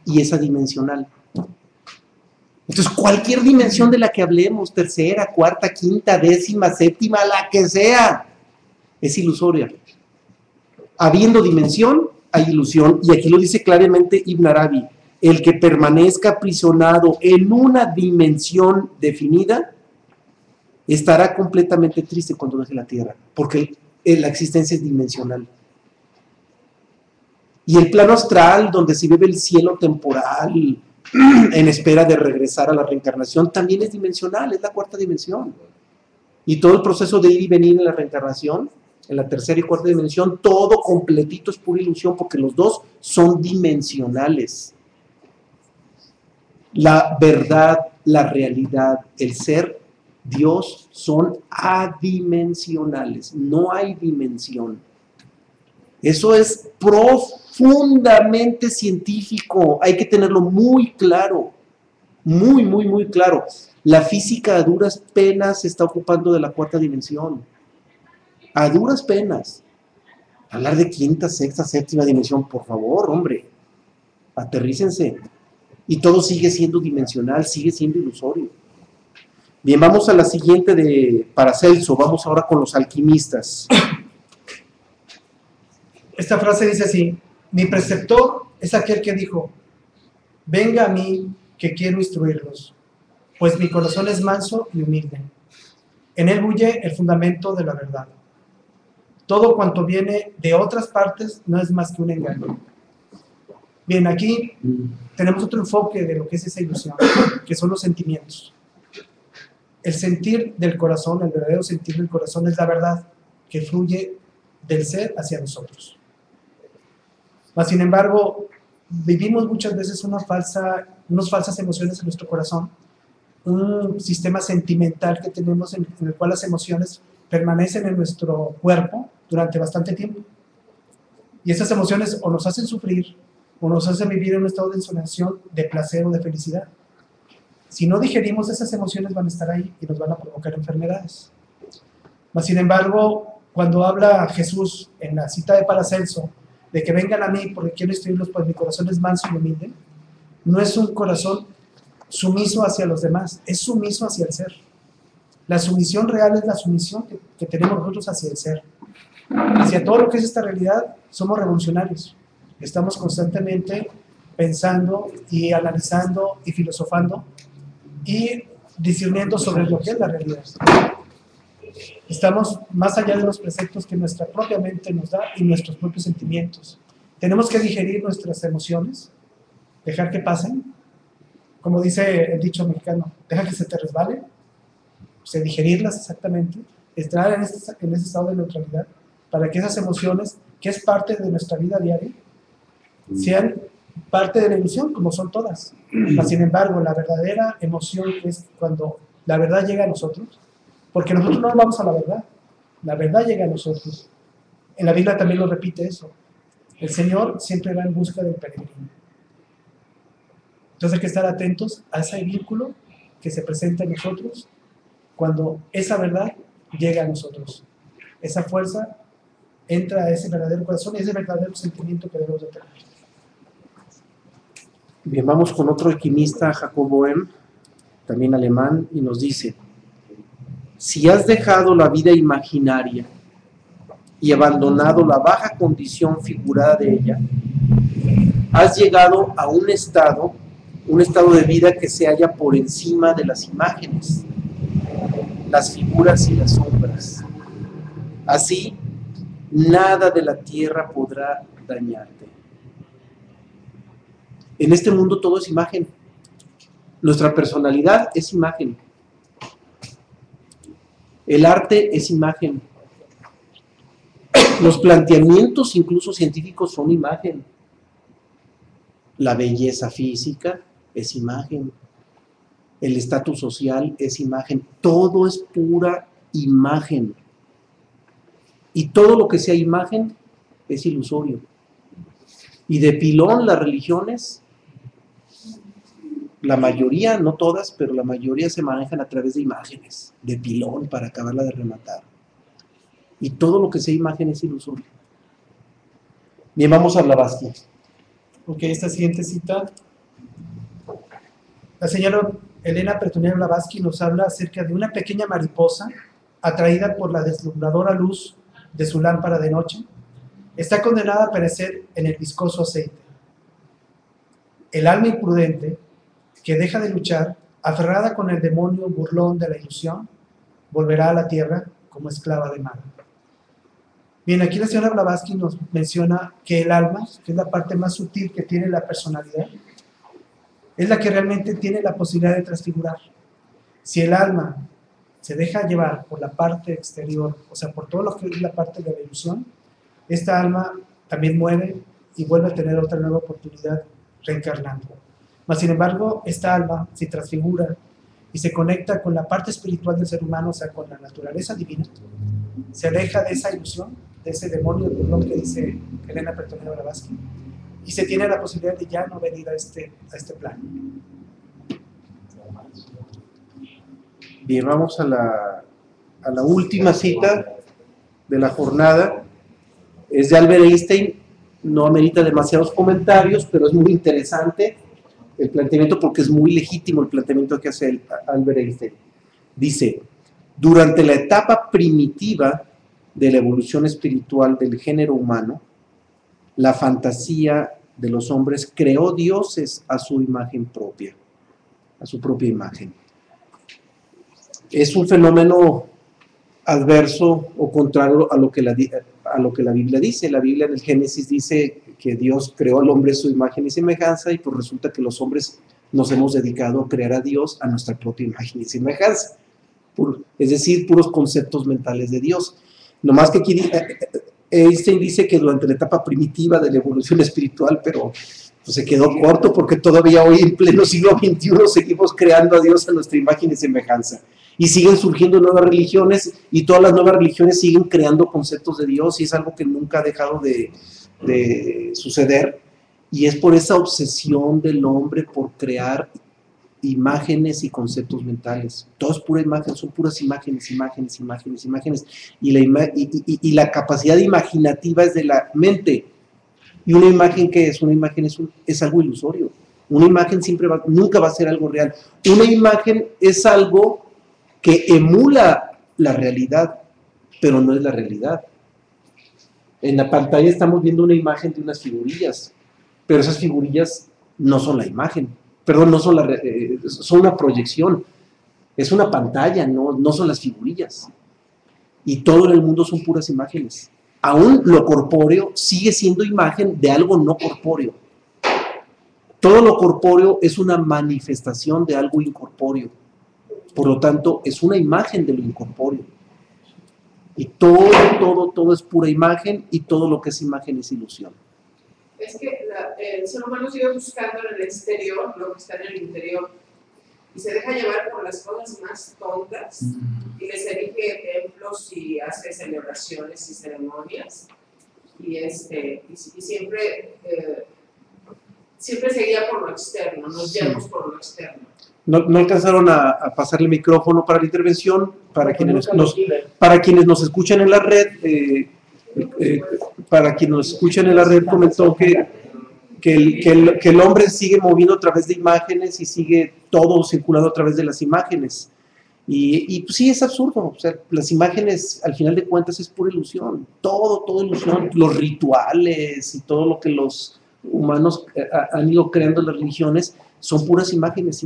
y es adimensional. Entonces, cualquier dimensión de la que hablemos, tercera, cuarta, quinta, décima, séptima, la que sea, es ilusoria. Habiendo dimensión, hay ilusión, y aquí lo dice claramente Ibn Arabi: el que permanezca aprisionado en una dimensión definida estará completamente triste cuando deje la tierra, porque la existencia es dimensional. Y el plano astral, donde se vive el cielo temporal en espera de regresar a la reencarnación, también es dimensional, es la cuarta dimensión. Y todo el proceso de ir y venir en la reencarnación, en la tercera y cuarta dimensión, todo completito es pura ilusión, porque los dos son dimensionales. La verdad, la realidad, el ser, Dios, son adimensionales, no hay dimensión. Eso es profundamente científico, hay que tenerlo muy claro, muy claro. La física a duras penas se está ocupando de la cuarta dimensión, a duras penas. Hablar de quinta, sexta, séptima dimensión, por favor, hombre, aterrícense. Y todo sigue siendo dimensional, sigue siendo ilusorio. Bien, vamos a la siguiente de Paracelso, vamos ahora con los alquimistas. Esta frase dice así: mi preceptor es aquel que dijo, venga a mí que quiero instruirlos, pues mi corazón es manso y humilde. En él bulle el fundamento de la verdad. Todo cuanto viene de otras partes no es más que un engaño. Bien, aquí tenemos otro enfoque de lo que es esa ilusión, que son los sentimientos. El sentir del corazón, el verdadero sentir del corazón es la verdad que fluye del ser hacia nosotros. Mas, sin embargo, vivimos muchas veces unas falsas emociones en nuestro corazón, un sistema sentimental que tenemos en el cual las emociones permanecen en nuestro cuerpo durante bastante tiempo. Y esas emociones o nos hacen sufrir o nos hacen vivir en un estado de ensoñación, de placer o de felicidad. Si no digerimos, esas emociones van a estar ahí y nos van a provocar enfermedades. Mas, sin embargo, cuando habla Jesús en la cita de Paracelso, de que vengan a mí porque quiero instruirlos, pues mi corazón es manso y humilde, no es un corazón sumiso hacia los demás, es sumiso hacia el ser. La sumisión real es la sumisión que tenemos nosotros hacia el ser. Hacia todo lo que es esta realidad, somos revolucionarios. Estamos constantemente pensando y analizando y filosofando y discerniendo sobre lo que es la realidad. Estamos más allá de los preceptos que nuestra propia mente nos da y nuestros propios sentimientos. Tenemos que digerir nuestras emociones, dejar que pasen, como dice el dicho mexicano, deja que se te resbale, o sea, digerirlas exactamente, entrar en ese estado de neutralidad, para que esas emociones, que es parte de nuestra vida diaria, sean parte de la ilusión, como son todas. Mas, sin embargo, la verdadera emoción es cuando la verdad llega a nosotros, porque nosotros no vamos a la verdad llega a nosotros. En la Biblia también lo repite eso. El Señor siempre va en busca del peregrino. Entonces hay que estar atentos a ese vínculo que se presenta en nosotros cuando esa verdad llega a nosotros. Esa fuerza entra a ese verdadero corazón y ese verdadero sentimiento que debemos de tener. Bien, vamos con otro alquimista, Jacob Boehm, también alemán, y nos dice: si has dejado la vida imaginaria y abandonado la baja condición figurada de ella, has llegado a un estado de vida que se halla por encima de las imágenes, las figuras y las sombras. Así, nada de la tierra podrá dañarte. En este mundo todo es imagen. Nuestra personalidad es imagen. El arte es imagen. Los planteamientos, incluso científicos, son imagen. La belleza física es imagen. El estatus social es imagen. Todo es pura imagen. Y todo lo que sea imagen es ilusorio. Y de pilón las religiones, la mayoría, no todas, pero la mayoría se manejan a través de imágenes, de pilón, para acabarla de rematar. Y todo lo que sea imagen es ilusorio. Bien, vamos a Blavatsky. Ok, esta siguiente cita, la señora Elena Petronila Blavatsky nos habla acerca de una pequeña mariposa atraída por la deslumbradora luz de su lámpara de noche, está condenada a perecer en el viscoso aceite. El alma imprudente, que deja de luchar, aferrada con el demonio burlón de la ilusión, volverá a la tierra como esclava de mar. Bien, aquí la señora Blavatsky nos menciona que el alma, que es la parte más sutil que tiene la personalidad, es la que realmente tiene la posibilidad de transfigurar. Si el alma se deja llevar por la parte exterior, o sea, por todo lo que es la parte de la ilusión, esta alma también muere y vuelve a tener otra nueva oportunidad reencarnando. Mas, sin embargo, esta alma se transfigura y se conecta con la parte espiritual del ser humano, o sea, con la naturaleza divina, se aleja de esa ilusión, de ese demonio del burlón que dice Elena Petronila Blavatsky, y se tiene la posibilidad de ya no venir a este plano. Bien, vamos a la última cita de la jornada. Es de Albert Einstein, no amerita demasiados comentarios, pero es muy interesante el planteamiento porque es muy legítimo el planteamiento que hace Albert Einstein. Dice, durante la etapa primitiva de la evolución espiritual del género humano, la fantasía de los hombres creó dioses a su imagen propia, a su propia imagen. Es un fenómeno adverso o contrario a lo que la Biblia dice. La Biblia en el Génesis dice que Dios creó al hombre a su imagen y semejanza, y pues resulta que los hombres nos hemos dedicado a crear a Dios a nuestra propia imagen y semejanza. Es decir, puros conceptos mentales de Dios. Nomás que aquí Einstein dice que durante la etapa primitiva de la evolución espiritual, pero pues se quedó corto porque todavía hoy en pleno siglo XXI seguimos creando a Dios a nuestra imagen y semejanza. Y siguen surgiendo nuevas religiones y todas las nuevas religiones siguen creando conceptos de Dios y es algo que nunca ha dejado de suceder. Y es por esa obsesión del hombre por crear imágenes y conceptos mentales. Todo es pura imagen, son puras imágenes, imágenes, imágenes, imágenes. Y la capacidad imaginativa es de la mente. ¿Y una imagen qué es? Una imagen es algo ilusorio. Una imagen nunca va a ser algo real. Una imagen es algo que emula la realidad, pero no es la realidad. En la pantalla estamos viendo una imagen de unas figurillas, pero esas figurillas no son la imagen. Perdón, no son son una proyección. Es una pantalla, no son las figurillas. Y todo en el mundo son puras imágenes. Aún lo corpóreo sigue siendo imagen de algo no corpóreo. Todo lo corpóreo es una manifestación de algo incorpóreo. Por lo tanto, es una imagen de lo incorpóreo. Y todo es pura imagen, y todo lo que es imagen es ilusión. Es que el ser humano sigue buscando en el exterior lo que está en el interior y se deja llevar por las cosas más tontas y les erige templos y hace celebraciones y ceremonias y siempre se guía por lo externo, nos guiamos por lo externo. No alcanzaron a pasarle el micrófono para la intervención. Para quienes nos escuchan en la red, comentó que el hombre sigue moviendo a través de imágenes y sigue todo circulando a través de las imágenes. Y pues sí, es absurdo. O sea, las imágenes, al final de cuentas, es pura ilusión. Todo ilusión. Los rituales y todo lo que los humanos han ido creando en las religiones son puras imágenes.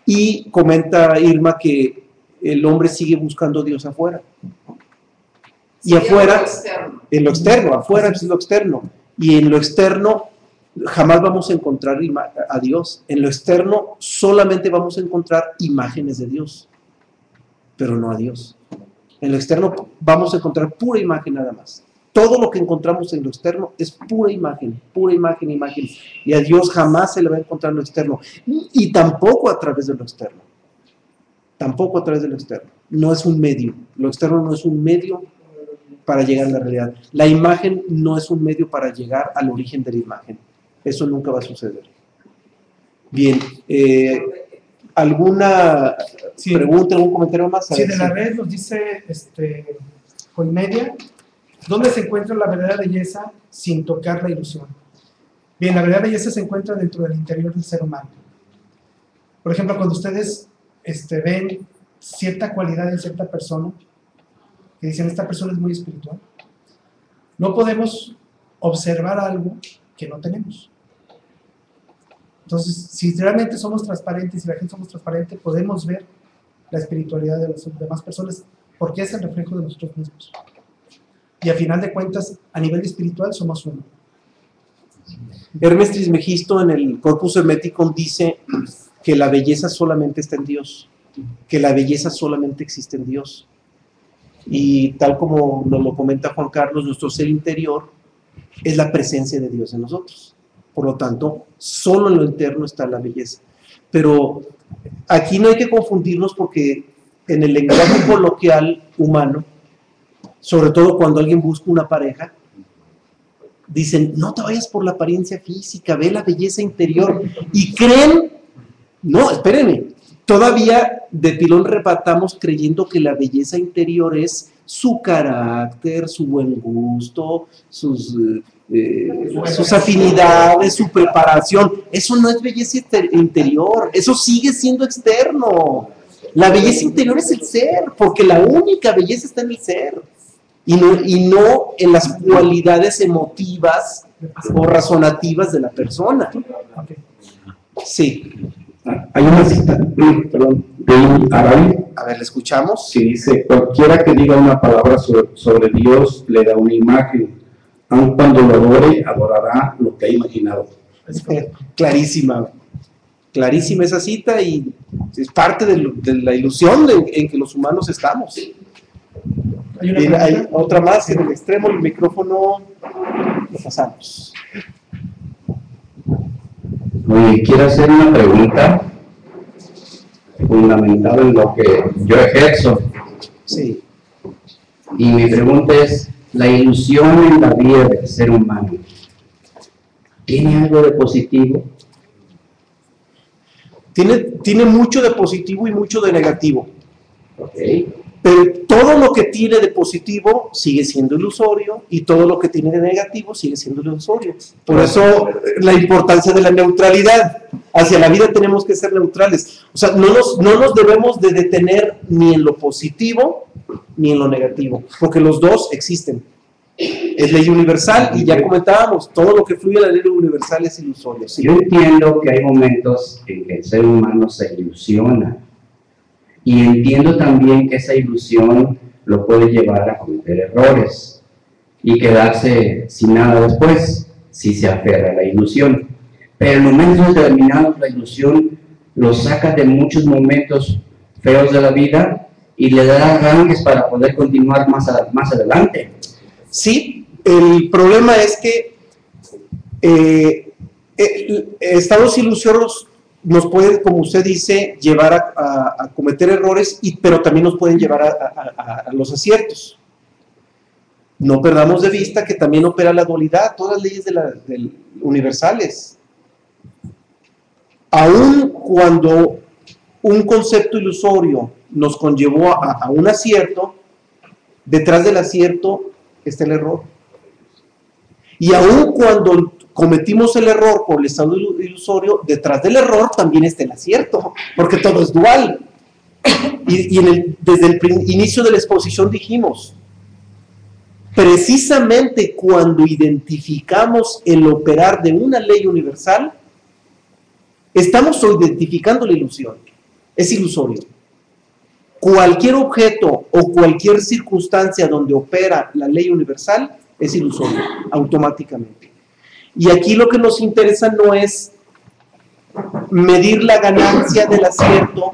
Y comenta Irma que el hombre sigue buscando a Dios afuera. Y afuera, en lo externo, afuera es lo externo. Y en lo externo jamás vamos a encontrar a Dios. En lo externo solamente vamos a encontrar imágenes de Dios, pero no a Dios. En lo externo vamos a encontrar pura imagen nada más. Todo lo que encontramos en lo externo es pura imagen. Y a Dios jamás se le va a encontrar en lo externo. Y tampoco a través de lo externo. No es un medio. Lo externo no es un medio para llegar a la realidad. La imagen no es un medio para llegar al origen de la imagen. Eso nunca va a suceder. Bien. ¿Alguna pregunta, algún comentario más? Sí, de la red nos dice Coimedia. ¿Dónde se encuentra la verdadera belleza sin tocar la ilusión? Bien, la verdadera belleza se encuentra dentro del interior del ser humano. Por ejemplo, cuando ustedes ven cierta cualidad en cierta persona, que dicen, esta persona es muy espiritual, No podemos observar algo que no tenemos. Entonces, si realmente somos transparentes y la gente somos transparentes, podemos ver la espiritualidad de las demás personas porque es el reflejo de nosotros mismos. Y a final de cuentas, a nivel espiritual, somos uno. Hermes Trismegisto en el Corpus Hermeticum dice que la belleza solamente está en Dios, que la belleza solamente existe en Dios. Y tal como nos lo comenta Juan Carlos, nuestro ser interior es la presencia de Dios en nosotros. Por lo tanto, solo en lo interno está la belleza. Pero aquí no hay que confundirnos porque en el lenguaje coloquial humano, sobre todo cuando alguien busca una pareja, dicen, no te vayas por la apariencia física, ve la belleza interior. Y creen, no, espérenme, todavía de pilón rebatamos creyendo que la belleza interior es su carácter, su buen gusto, sus afinidades, su preparación. Eso no es belleza interior, eso sigue siendo externo. La belleza interior es el ser, porque la única belleza está en el ser. Y no en las cualidades emotivas o razonativas de la persona. Sí. Hay una cita, perdón, de Arabi. A ver, ¿le escuchamos? Sí, dice, cualquiera que diga una palabra sobre Dios le da una imagen, aun cuando lo adore, adorará lo que ha imaginado. Clarísima. Clarísima esa cita y es parte de la ilusión en que los humanos estamos. Hay otra más en el extremo del micrófono. Lo pasamos. Oye, quiero hacer una pregunta fundamental en lo que yo ejerzo. Sí. Y mi pregunta es, ¿la ilusión en la vida del ser humano tiene algo de positivo? Tiene mucho de positivo y mucho de negativo. Okay. Pero todo lo que tiene de positivo sigue siendo ilusorio y todo lo que tiene de negativo sigue siendo ilusorio. Por eso la importancia de la neutralidad. Hacia la vida tenemos que ser neutrales. O sea, no nos debemos de detener ni en lo positivo ni en lo negativo, porque los dos existen. Es ley universal y ya comentábamos, todo lo que fluye a la ley universal es ilusorio. ¿Sí? Yo entiendo que hay momentos en que el ser humano se ilusiona. Y entiendo también que esa ilusión lo puede llevar a cometer errores y quedarse sin nada después, si se aferra a la ilusión. Pero en momentos determinados la ilusión lo saca de muchos momentos feos de la vida y le da arranques para poder continuar más adelante. Sí, el problema es que estados ilusorios nos pueden, como usted dice, llevar a cometer errores, pero también nos pueden llevar a los aciertos. No perdamos de vista que también opera la dualidad, todas las leyes universales. Aun cuando un concepto ilusorio nos conllevó a un acierto, detrás del acierto está el error. Y aun cuando cometimos el error por el estado ilusorio, detrás del error también está el acierto, porque todo es dual. Y desde el inicio de la exposición dijimos, precisamente cuando identificamos el operar de una ley universal, estamos identificando la ilusión, es ilusorio. Cualquier objeto o cualquier circunstancia donde opera la ley universal es ilusorio, automáticamente. Y aquí lo que nos interesa no es medir la ganancia del acierto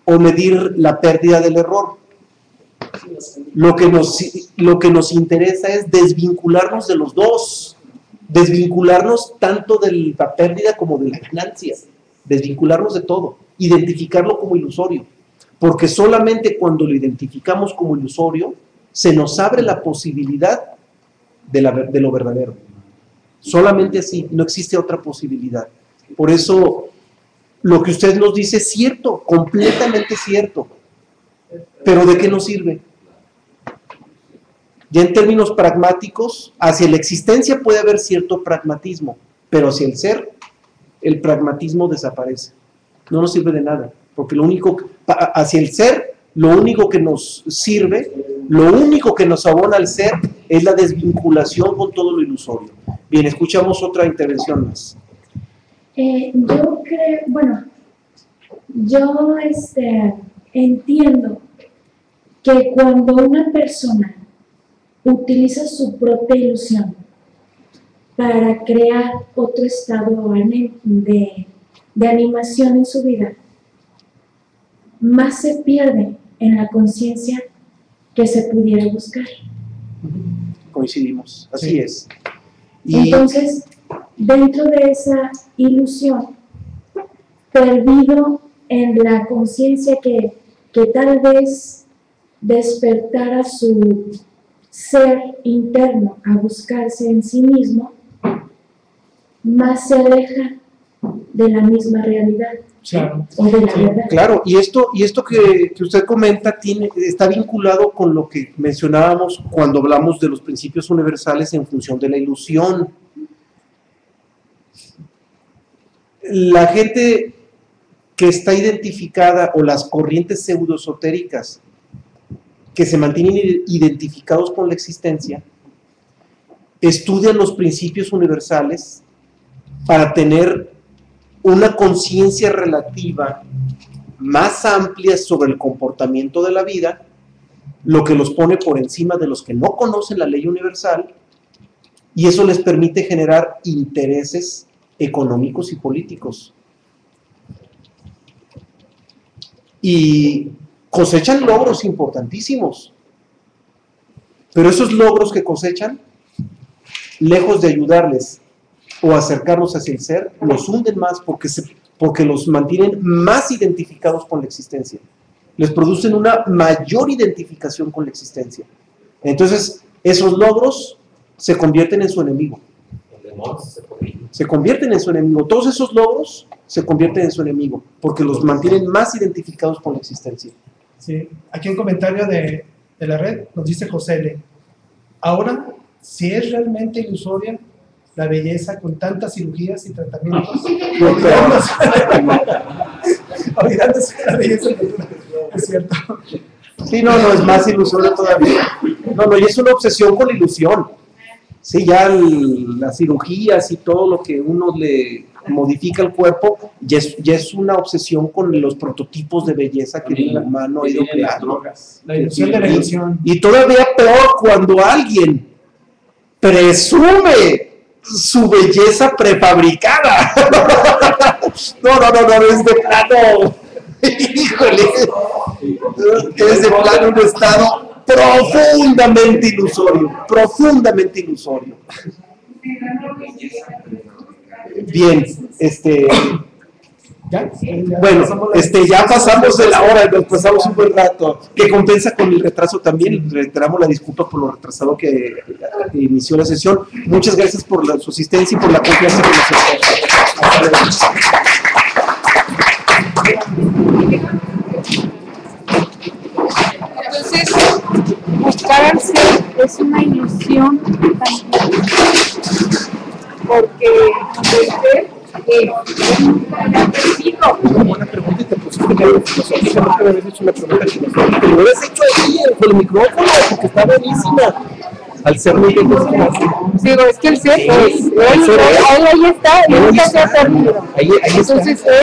o medir la pérdida del error. Lo que nos interesa es desvincularnos de los dos, desvincularnos tanto de la pérdida como de la ganancia, desvincularnos de todo, identificarlo como ilusorio, porque solamente cuando lo identificamos como ilusorio se nos abre la posibilidad de lo verdadero. Solamente así, no existe otra posibilidad. Por eso, lo que usted nos dice es cierto, completamente cierto. Pero ¿de qué nos sirve? Ya en términos pragmáticos, hacia la existencia puede haber cierto pragmatismo, pero hacia el ser, el pragmatismo desaparece. No nos sirve de nada, porque hacia el ser, lo único que nos sirve, lo único que nos abona al ser, es la desvinculación con todo lo ilusorio. Bien, escuchamos otra intervención más. Yo creo, bueno, yo entiendo que cuando una persona utiliza su propia ilusión para crear otro estado de animación en su vida, más se pierde en la conciencia que se pudiera buscar. Coincidimos, así es. Entonces, dentro de esa ilusión, perdido en la conciencia que tal vez despertara su ser interno a buscarse en sí mismo, más se aleja de la misma realidad. Claro. O de la verdad. Claro, y esto que usted comenta está vinculado con lo que mencionábamos cuando hablamos de los principios universales en función de la ilusión. La gente que está identificada, o las corrientes pseudoesotéricas que se mantienen identificados con la existencia, estudian los principios universales para tener una conciencia relativa más amplia sobre el comportamiento de la vida, lo que los pone por encima de los que no conocen la ley universal, y eso les permite generar intereses económicos y políticos. Y cosechan logros importantísimos, pero esos logros que cosechan, lejos de ayudarles o acercarlos hacia el ser, los hunden más porque los mantienen más identificados con la existencia. Les producen una mayor identificación con la existencia. Entonces, esos logros se convierten en su enemigo. Se convierten en su enemigo. Todos esos logros se convierten en su enemigo porque los mantienen más identificados con la existencia. Sí. Aquí un comentario de la red nos dice José L. Ahora, si es realmente ilusoria la belleza con tantas cirugías y tratamientos, olvidándose de la belleza natural. Es cierto. Sí, no, es más ilusorio todavía. No, y es una obsesión con la ilusión. Sí, ya las cirugías y todo lo que uno le modifica el cuerpo, ya es una obsesión con los prototipos de belleza que el humano ha ido creando. La ilusión de la ilusión. Y todavía peor cuando alguien presume su belleza prefabricada. No, es de plano. Híjole. Es de plano un estado profundamente ilusorio. Bien, bueno, ya pasamos de la hora, nos pasamos un buen rato, que compensa con el retraso también. Reiteramos la disculpa por lo retrasado que inició la sesión. Muchas gracias por su asistencia y por la confianza que nos está. Entonces, buscar al ser es una ilusión también, porque el ser una buena pregunta y te pusiste filosófica, no te habías hecho una pregunta filosófica. Lo hubieras hecho ahí con el micrófono porque está buenísima. Al ser muy bien. Digo, es que el ser es, ahí está, y nunca se ha perdido. Ahí está. Entonces,